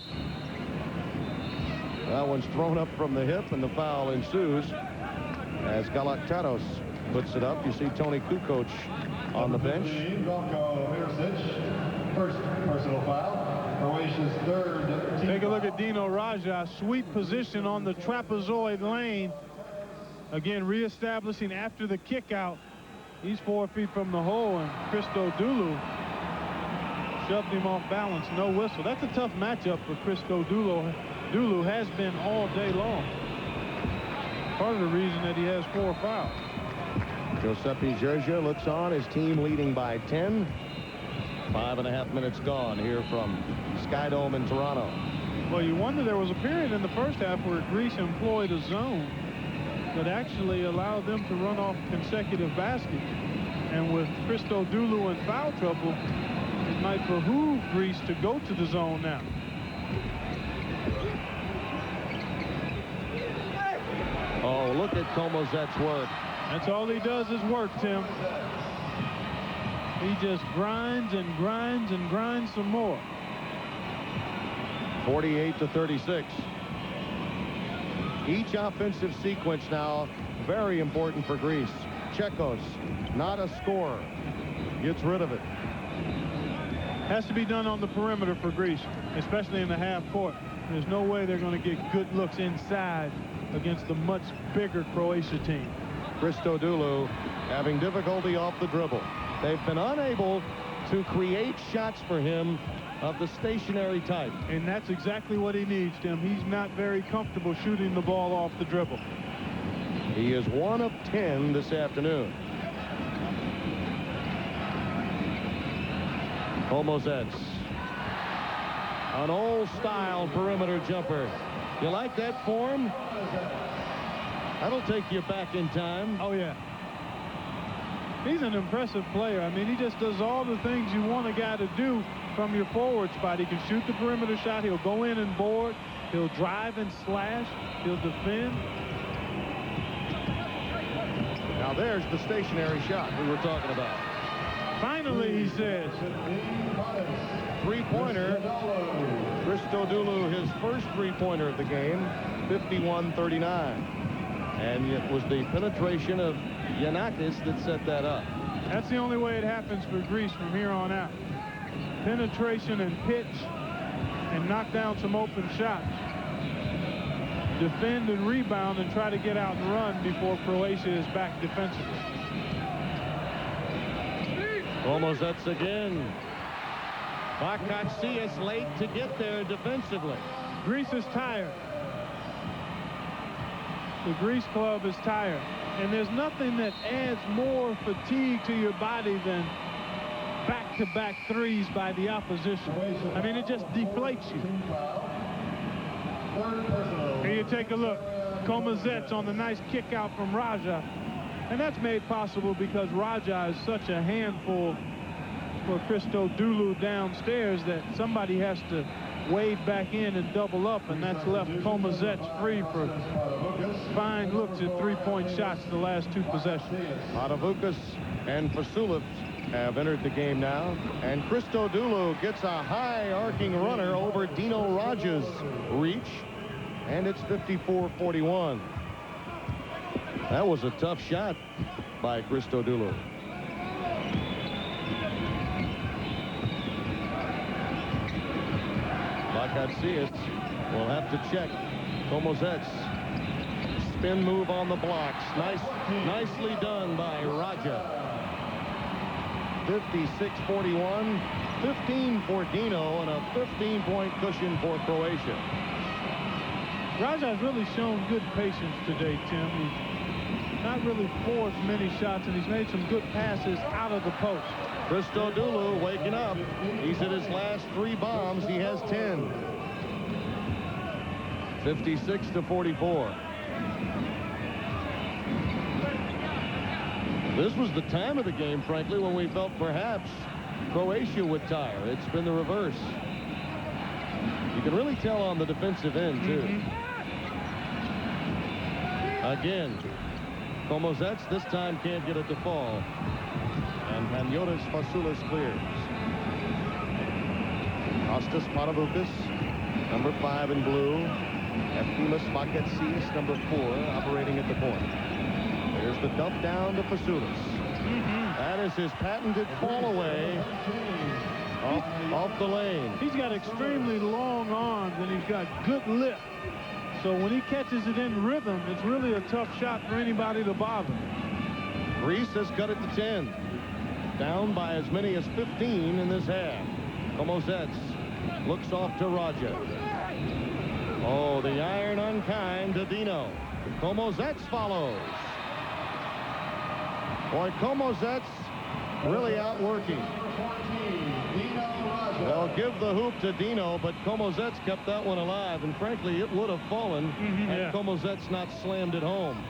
That one's thrown up from the hip, and the foul ensues as Galactaros puts it up. You see Tony Kukoc on the bench. First personal foul. Croatia's third. Take a look at Dino Raja. Sweep position on the trapezoid lane. Again, reestablishing after the kick out. He's 4 feet from the hole, and Christodoulou shoved him off balance. No whistle. That's a tough matchup for Christodoulou. Doulou has been all day long. Part of the reason that he has 4 fouls. Giuseppe Gergia looks on, his team leading by 10. 5.5 minutes gone here from Skydome in Toronto. Well, you wonder, there was a period in the first half where Greece employed a zone that actually allowed them to run off consecutive baskets. And with Christodoulou in foul trouble, it might behoove Greece to go to the zone now. Oh, look at Komozet's work. That's all he does is work, Tim. He just grinds and grinds and grinds some more. 48-36. Each offensive sequence now very important for Greece. Chekos, not a scorer, gets rid of it. Has to be done on the perimeter for Greece, especially in the half court. There's no way they're going to get good looks inside against the much bigger Croatia team. Christodoulou having difficulty off the dribble. They've been unable to create shots for him of the stationary type. And that's exactly what he needs, Tim. He's not very comfortable shooting the ball off the dribble. He is 1 of 10 this afternoon. Komozets. An old-style perimeter jumper. You like that form? That'll take you back in time. Oh, yeah. He's an impressive player. I mean, he just does all the things you want a guy to do from your forward spot. He can shoot the perimeter shot. He'll go in and board. He'll drive and slash. He'll defend. Now there's the stationary shot we were talking about. Finally, he says. Three-pointer. Christodoulou, his first three-pointer of the game, 51-39. And it was the penetration of Giannakis that set that up. That's the only way it happens for Greece from here on out. Penetration and pitch, and knock down some open shots. Defend and rebound and try to get out and run before Croatia is back defensively. Komozets again. Bakatsias late to get there defensively. Greece is tired. The Greece club is tired. And there's nothing that adds more fatigue to your body than back-to-back threes by the opposition. I mean, it just deflates you. Here you take a look. Komozets on the nice kick out from Raja. And that's made possible because Raja is such a handful for Christodoulou downstairs that somebody has to wade back in and double up, and that's left Komozets free for fine looks at three-point shots the last two possessions. Atavukas and Vasiliev have entered the game now, and Christodoulou gets a high arcing runner over Dino Raja's reach, and it's 54-41. That was a tough shot by Christodoulou. Bakatsias will have to check. Komozets. Spin move on the blocks. Nicely done by Raja. 56-41. 15 for Dino and a 15-point cushion for Croatia. Raja's really shown good patience today, Tim. He's not really forced many shots, and he's made some good passes out of the post. Christodoulou waking up. He's at his last 3 bombs. He has 10. 56-44. This was the time of the game, frankly, when we felt perhaps Croatia would tire. It's been the reverse. You can really tell on the defensive end, too. Again, Komozets this time can't get it to fall. And Paniotis Fasoulas clears. Kostas Paravoukas, number 5 in blue. Eftimas Maketsis, number 4, operating at the point. There's the dump down to Fasoulas. That is his patented fall away off the lane. He's got extremely long arms, and he's got good lip. So when he catches it in rhythm, it's really a tough shot for anybody to bother. Greece has cut it to 10. Down by as many as 15 in this half. Komozets looks off to Raja. Oh, the iron unkind to Dino. Komozets follows. Boy, Komozets really outworking. Well, give the hoop to Dino, but Komozets kept that one alive, and frankly, it would have fallen had Komozets not slammed it home.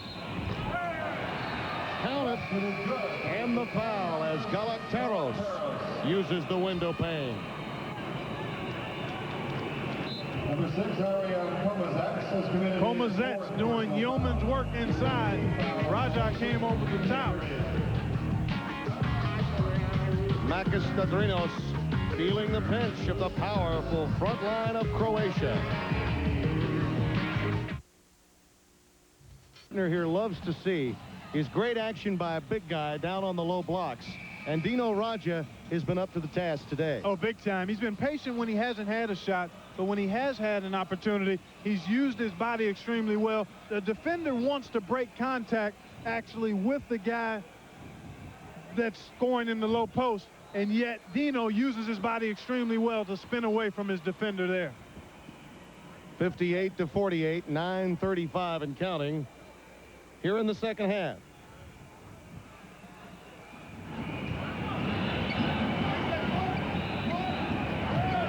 Count it, and the foul as Galaktaros uses the window pane. Number 6, Komozets has committed. Komozets doing yeoman's work inside. Raja came over the top. Makis Stadrinos feeling the pinch of the powerful front line of Croatia. Here loves to see is great action by a big guy down on the low blocks. And Dino Raja has been up to the task today. Oh, big time. He's been patient when he hasn't had a shot, but when he has had an opportunity, he's used his body extremely well. The defender wants to break contact actually with the guy that's scoring in the low post, and yet Dino uses his body extremely well to spin away from his defender there. 58-48, 9:35 and counting here in the second half.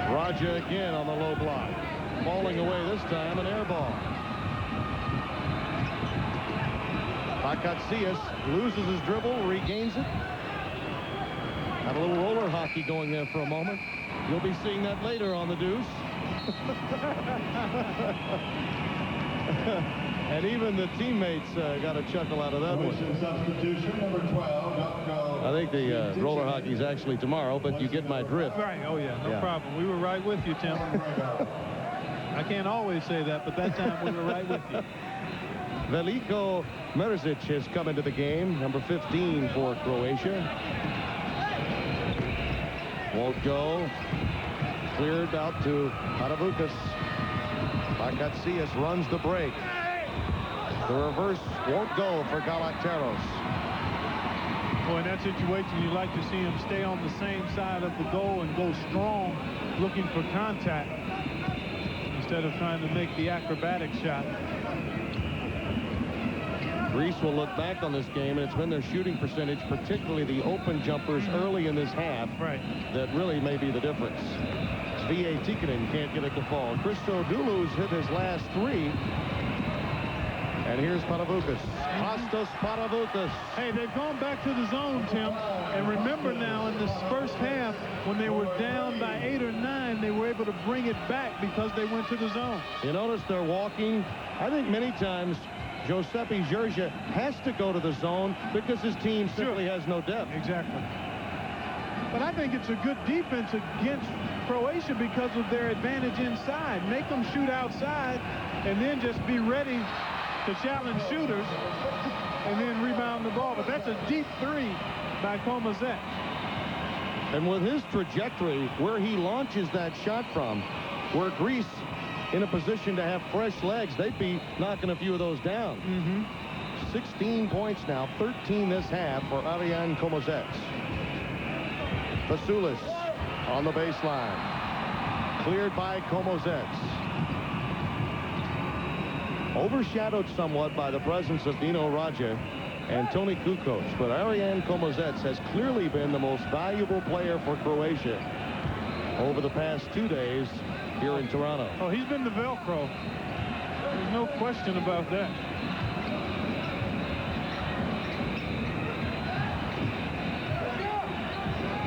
Raja again on the low block. Falling away this time, an air ball. Pakatsias loses his dribble, regains it. Had a little roller hockey going there for a moment. You'll be seeing that later on the Deuce. And even the teammates got a chuckle out of that one. Substitution, number 12, I think the roller hockey is actually tomorrow, but you get my drift. Right. Oh, yeah. No problem. We were right with you, Tim. I can't always say that, but that time we were right with you. Veliko Merzic has come into the game, number 15 for Croatia. Won't go. Cleared out to Paravoukas. Pakatsias runs the break. The reverse won't go for Galaktaros. Boy, in that situation, you like to see him stay on the same side of the goal and go strong, looking for contact, instead of trying to make the acrobatic shot. Greece will look back on this game, and it's been their shooting percentage, particularly the open jumpers early in this half, that really may be the difference. V.A. Tikkanen can't get it to fall. Christodoulou's hit his last 3. And here's Paravoukas. Kostas Paravoukas. Hey, they've gone back to the zone, Tim. And remember now, in this first half, when they were down by 8 or 9, they were able to bring it back because they went to the zone. You notice they're walking. I think many times Giuseppe Gergia has to go to the zone because his team simply has no depth. Exactly. But I think it's a good defense against Croatia because of their advantage inside. Make them shoot outside and then just be ready to challenge shooters and then rebound the ball. But that's a deep 3 by Komozets. And with his trajectory, where he launches that shot from, were Greece in a position to have fresh legs, they'd be knocking a few of those down. 16 points now, 13 this half for Ariane Komozets. Fasoulas on the baseline. Cleared by Komozets. Overshadowed somewhat by the presence of Dino Raja and Toni Kukoc, but Ariane Komozets has clearly been the most valuable player for Croatia over the past 2 days here in Toronto. Oh, he's been the Velcro. There's no question about that.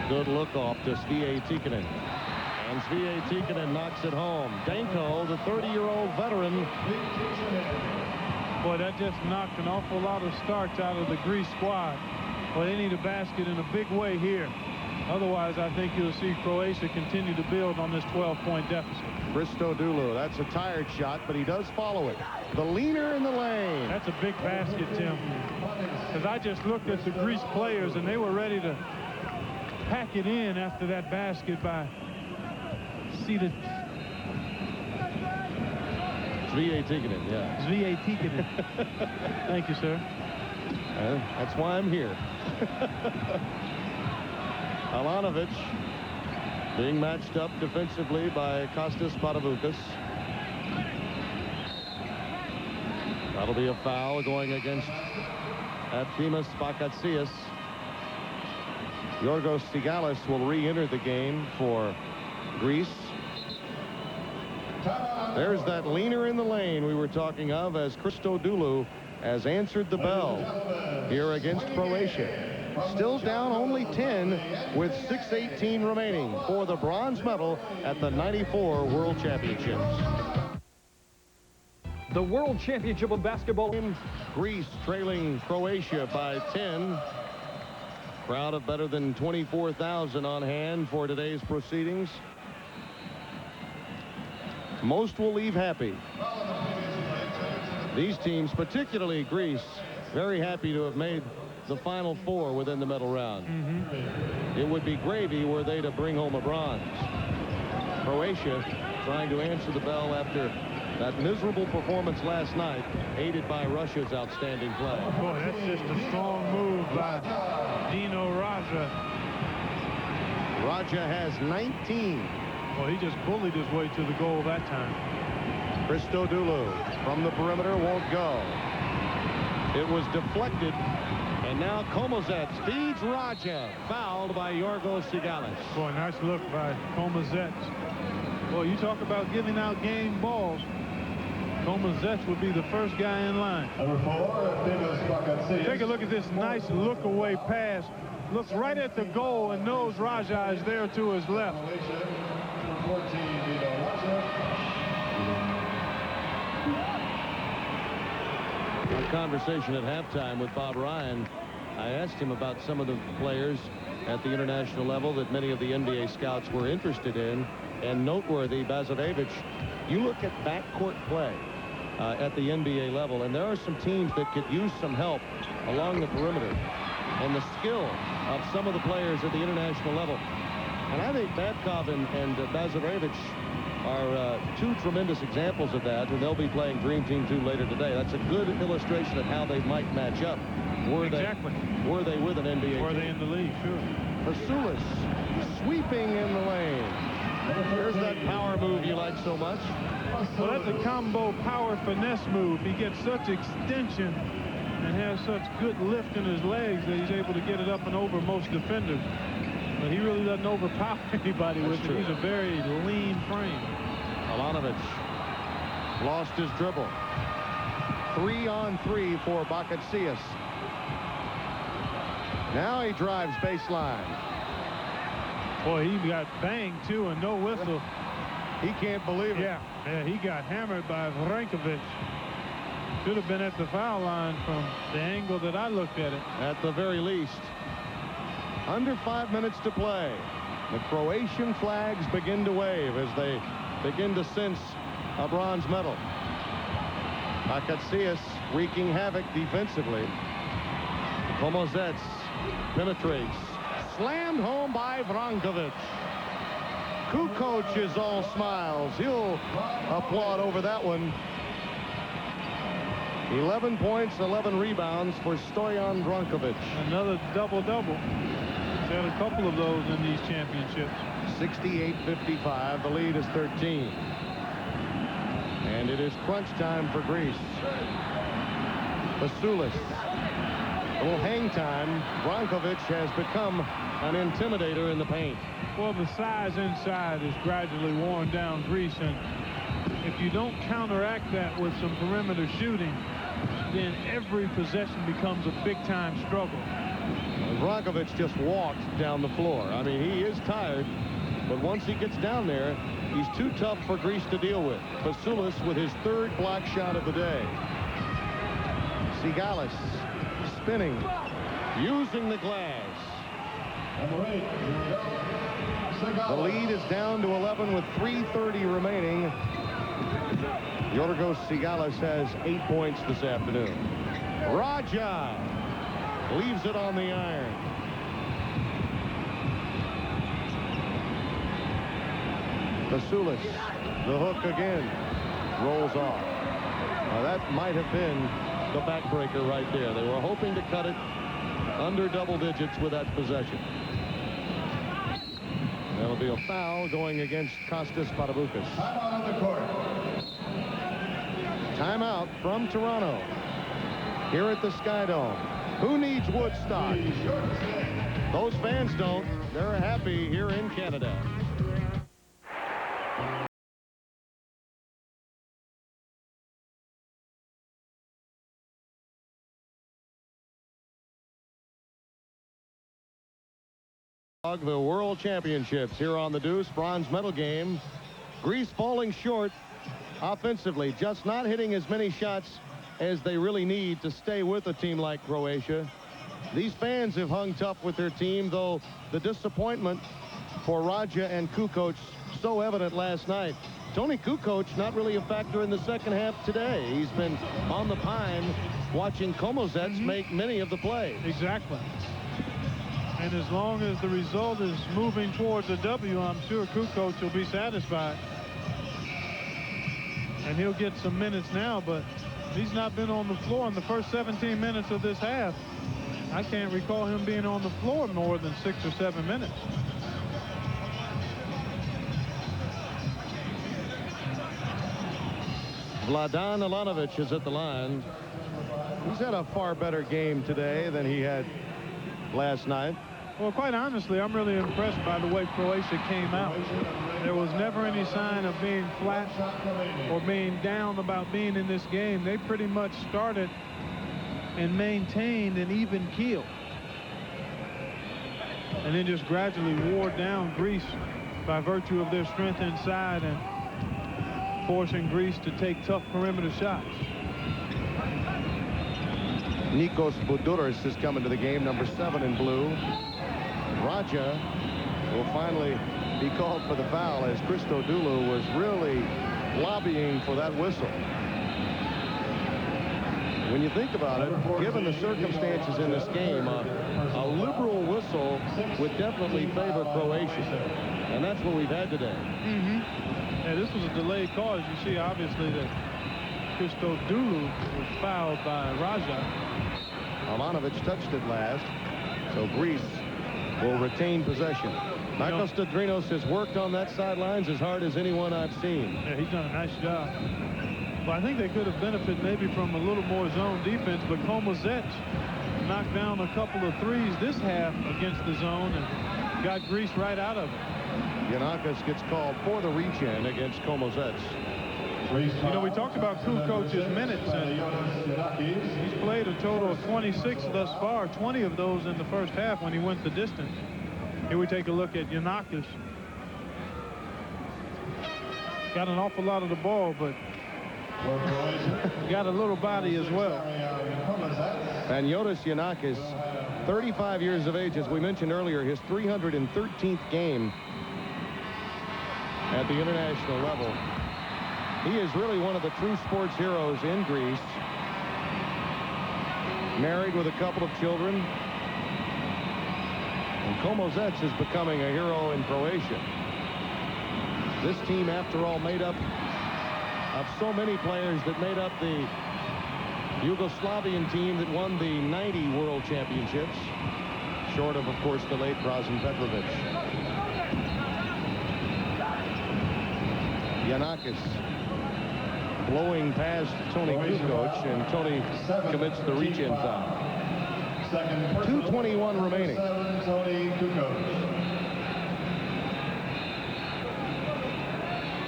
Good look off to V.A. Tikkanen. And V.A. Tikkanen knocks it home. Danko, the 30-year-old veteran, Boy, that just knocked an awful lot of starch out of the Greece squad. Well, they need a basket in a big way here. Otherwise, I think you'll see Croatia continue to build on this 12-point deficit. Christodoulou, that's a tired shot, but he does follow it. The leaner in the lane. That's a big basket, Tim. Because I just looked at the Greece players, and they were ready to pack it in after that basket by Seated. Zvije Tikkanen, yeah. Zvije Tikkanen. Thank you, sir. That's why I'm here. Alanovic being matched up defensively by Kostas Patavoukas. That'll be a foul going against Efthimas Bakatsias. Yorgos Tsigalis will re-enter the game for Greece. There's that leaner in the lane we were talking of, as Christodoulou has answered the bell here against Croatia. Still down only 10 with 6:18 remaining for the bronze medal at the '94 World Championships. The World Championship of Basketball. Greece trailing Croatia by 10. Crowd of better than 24,000 on hand for today's proceedings. Most will leave happy. These teams, particularly Greece, very happy to have made the Final Four within the medal round. It would be gravy were they to bring home a bronze. Croatia trying to answer the bell after that miserable performance last night, aided by Russia's outstanding play. Boy, that's just a strong move by Dino Raja. Raja has 19. Well, he just bullied his way to the goal that time. Christodoulou from the perimeter won't go. It was deflected, and now Komozet feeds Raja, fouled by Yorgos Tsigalis. Boy, nice look by Komozet. Boy, you talk about giving out game balls. Komozet would be the first guy in line. Number 4, Efthimas Bakatsias. Take a look at this nice look-away pass. Looks right at the goal and knows Raja is there to his left. Number 14, Dino Raja. A conversation at halftime with Bob Ryan. I asked him about some of the players at the international level that many of the NBA scouts were interested in, and noteworthy, Bazarevic. You look at backcourt play at the NBA level, and there are some teams that could use some help along the perimeter, and the skill of some of the players at the international level. And I think Babkov and Bazarevic are two tremendous examples of that, and they'll be playing Dream Team 2 later today. That's a good illustration of how they might match up. Were they with an NBA Were team. they in the league? Sure. Vasulis sweeping in the lane. There's that power move you like so much. Well, that's a combo power finesse move. He gets such extension and has such good lift in his legs that he's able to get it up and over most defenders. But he really doesn't overpower anybody with it. He's a very lean frame. Alanovic lost his dribble. 3-on-3 for Bakatsias. Now he drives baseline. Boy, he got banged too and no whistle. He can't believe it. Yeah, he got hammered by Vrankovic. Should have been at the foul line from the angle that I looked at it. At the very least. Under 5 minutes to play. The Croatian flags begin to wave as they begin to sense a bronze medal. Bakatsias wreaking havoc defensively. Komozet penetrates. Slammed home by Vrankovic. Kukoc is all smiles. He'll applaud over that one. 11 points, 11 rebounds for Stoyan Vrankovic. Another double-double. He's had a couple of those in these championships. 68-55. The lead is 13. And it is crunch time for Greece. Vasulis. A little hang time. Vrankovic has become an intimidator in the paint. Well, the size inside is gradually worn down Greece, and if you don't counteract that with some perimeter shooting, then every possession becomes a big-time struggle. Vrankovic just walked down the floor. I mean, he is tired, but once he gets down there, he's too tough for Greece to deal with. Vasulis with his third block shot of the day. Sigalis spinning, using the glass. Number 8, The lead is down to 11 with 3:30 remaining. Yorgos Sigalis has 8 points this afternoon. Raja leaves it on the iron. Vasilis, the hook again, rolls off. Now that might have been the backbreaker right there. They were hoping to cut it under double digits with that possession. That'll be a foul going against Kostas Pataboukas. Timeout on the court. Timeout from Toronto here at the Sky Dome. Who needs Woodstock? Those fans don't. They're happy here in Canada. The World Championships here on the Deuce bronze medal game. Greece falling short offensively, just not hitting as many shots as they really need to stay with a team like Croatia. These fans have hung tough with their team, though the disappointment for Raja and Kukoc so evident last night. Tony Kukoc not really a factor in the second half today. He's been on the pine watching Komozets make many of the plays. Exactly. And as long as the result is moving towards a W, I'm sure Kukoc will be satisfied. And he'll get some minutes now, but he's not been on the floor in the first 17 minutes of this half. I can't recall him being on the floor more than 6 or 7 minutes. Vladan Ilanovic is at the line. He's had a far better game today than he had last night. Well, quite honestly, I'm really impressed by the way Croatia came out. There was never any sign of being flat or being down about being in this game. They pretty much started and maintained an even keel. And then just gradually wore down Greece by virtue of their strength inside and forcing Greece to take tough perimeter shots. Nikos Bouduris is coming to the game, number 7 in blue. Raja will finally be called for the foul as Christodoulou was really lobbying for that whistle. When you think about it, given the circumstances in this game, a liberal whistle would definitely favor Croatia. And that's what we've had today. Yeah, this was a delayed call. As you see, obviously, that Christodoulou was fouled by Raja. Ilanovic touched it last, so Greece will retain possession. Michael Stadrinos has worked on that sidelines as hard as anyone I've seen. Yeah, he's done a nice job. Well, I think they could have benefited maybe from a little more zone defense, but Komozets knocked down a couple of threes this half against the zone and got Greece right out of it. Giannakis gets called for the reach-in against Komozets. You know, we talked about Kukoc's minutes, and he's played a total of 26 thus far, 20 of those in the first half when he went the distance. Here we take a look at Giannakis. Got an awful lot of the ball, but got a little body as well. And Jonas Giannakis, 35 years of age, as we mentioned earlier, his 313th game at the international level. He is really one of the true sports heroes in Greece. Married with a couple of children. And Komozets is becoming a hero in Croatia. This team, after all, made up of so many players that made up the Yugoslavian team that won the '90 World Championships. Short of course, the late Drazen Petrovic. Giannakis blowing past Tony Kukoc, and Tony commits the reach-in foul. 2:21 remaining. Tony Kukoc.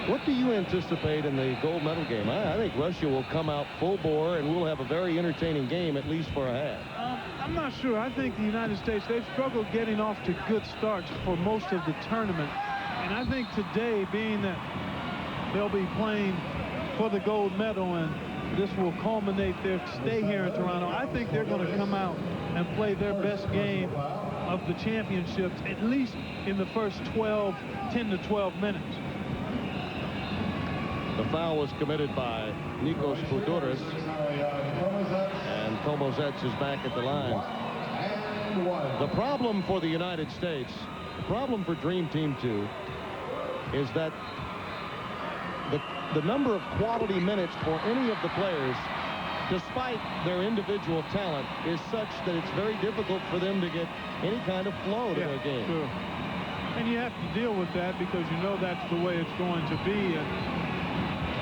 What do you anticipate in the gold medal game? I think Russia will come out full bore, and we'll have a very entertaining game, at least for a half. I'm not sure. I think the United States, they've struggled getting off to good starts for most of the tournament. And I think today, being that they'll be playing for the gold medal, and this will culminate their stay here in Toronto. I think they're going to come out and play their best game of the championships, at least in the first 10 to 12 minutes. The foul was committed by Nikos Kouduris, and Komozets is back at the line. The problem for the United States, the problem for Dream Team 2, is that the number of quality minutes for any of the players, despite their individual talent, is such that it's very difficult for them to get any kind of flow to their game. Sure. And you have to deal with that because you know that's the way it's going to be. And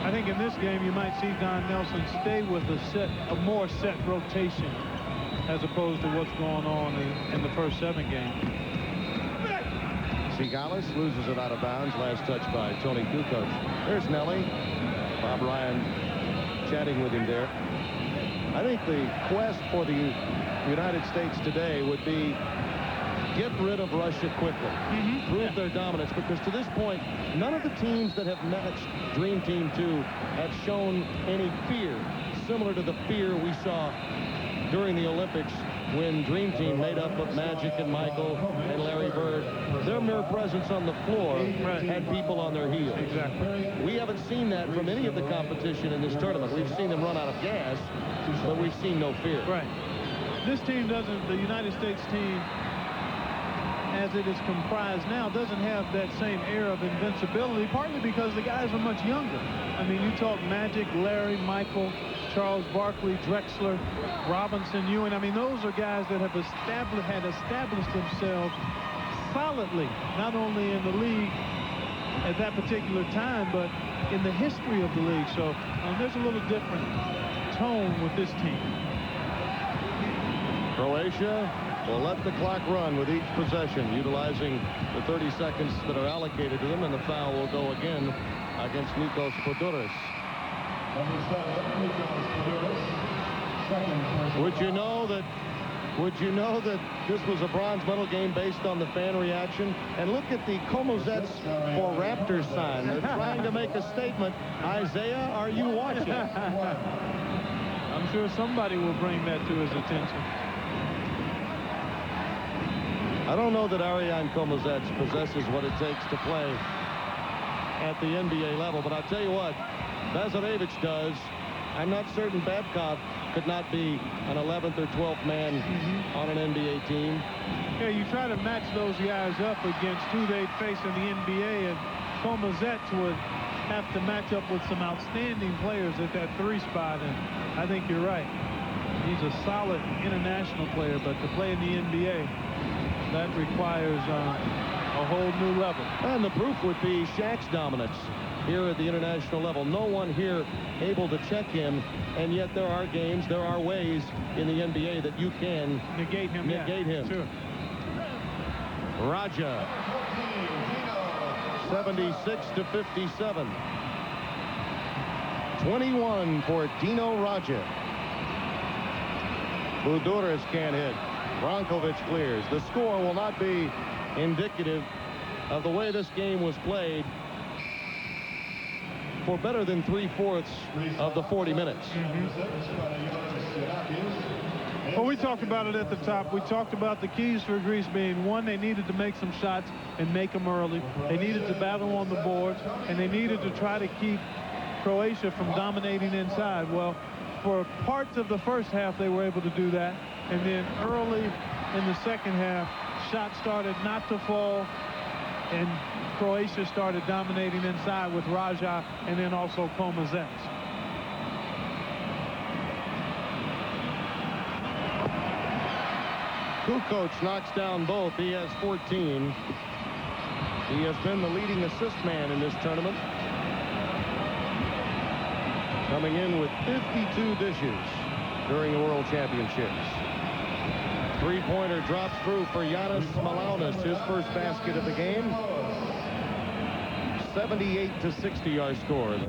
I think in this game you might see Don Nelson stay with a more set rotation as opposed to what's going on in the first 7 games. Sigalis loses it out of bounds. Last touch by Tony Kukoc. There's Nelly. Bob Ryan chatting with him there. I think the quest for the United States today would be get rid of Russia quickly. Prove their dominance, because to this point, none of the teams that have matched Dream Team 2 have shown any fear, similar to the fear we saw during the Olympics when Dream Team, made up of Magic and Michael and Larry Bird, their mere presence on the floor had people on their heels. Exactly. We haven't seen that from any of the competition in this tournament. We've seen them run out of gas, but we've seen no fear. Right. This team doesn't, the United States team, as it is comprised now, doesn't have that same air of invincibility, partly because the guys are much younger. I mean, you talk Magic, Larry, Michael, Charles Barkley, Drexler, Robinson, Ewing. I mean, those are guys that have established themselves solidly, not only in the league at that particular time, but in the history of the league. So there's a little different tone with this team. Croatia will let the clock run with each possession, utilizing the 30 seconds that are allocated to them, and the foul will go again against Nikos Kouduris. Would you know that this was a bronze medal game based on the fan reaction? And look at the Komozets for Raptors sign. They're trying to make a statement. Isaiah, are you watching? I'm sure somebody will bring that to his attention. I don't know that Ariane Komozets possesses what it takes to play at the NBA level, but I'll tell you what, Vasiljevic does. I'm not certain Babcock could not be an 11th or 12th man on an NBA team. Yeah, you try to match those guys up against who they'd face in the NBA, and Komozets would have to match up with some outstanding players at that 3 spot, and I think you're right. He's a solid international player, but to play in the NBA, that requires a whole new level. And the proof would be Shaq's dominance here at the international level. No one here able to check him, and yet there are games, there are ways in the NBA that you can negate him. Sure. Raja, 76-57. 21 for Dino Raja. Kouduris can't hit. Brankovic clears. The score will not be indicative of the way this game was played for better than 3/4 of the 40 minutes. Well, we talked about it at the top. We talked about the keys for Greece being, one, they needed to make some shots and make them early. They needed to battle on the boards, and they needed to try to keep Croatia from dominating inside. Well, for parts of the first half, they were able to do that. And then early in the second half, shots started not to fall, and Croatia started dominating inside with Raja and then also Komozets. Kukoc knocks down both. He has 14. He has been the leading assist man in this tournament, coming in with 52 dishes during the World Championships. Three-pointer drops through for Giannis Malaunas, his first basket of the game. 78-60 our score. The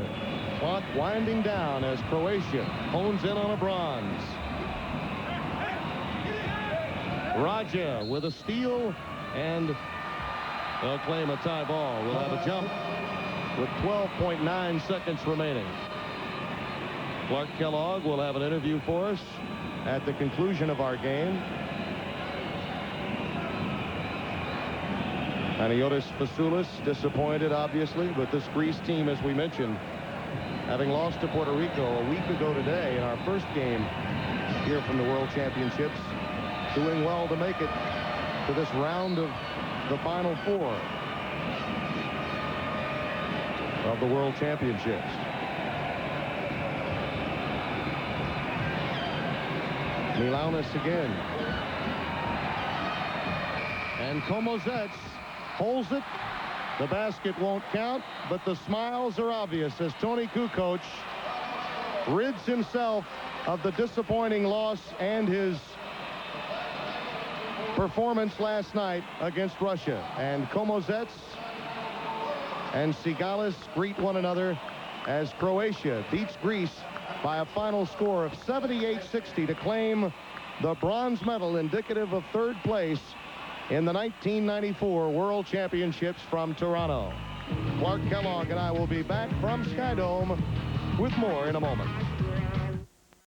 clock winding down as Croatia hones in on a bronze. Raja with a steal, and they'll claim a tie ball. We'll have a jump with 12.9 seconds remaining. Clark Kellogg will have an interview for us at the conclusion of our game. Aniotis Fasoulis disappointed, obviously, but this Greece team, as we mentioned, having lost to Puerto Rico a week ago today in our first game here from the World Championships, doing well to make it to this round of the Final Four of the World Championships. Milaunis again. And Komozets holds it. The basket won't count, but the smiles are obvious as Tony Kukoc rids himself of the disappointing loss and his performance last night against Russia. And Komozets and Sigalis greet one another as Croatia beats Greece by a final score of 78-60 to claim the bronze medal, indicative of third place in the 1994 World Championships from Toronto. Clark Kellogg and I will be back from Skydome with more in a moment.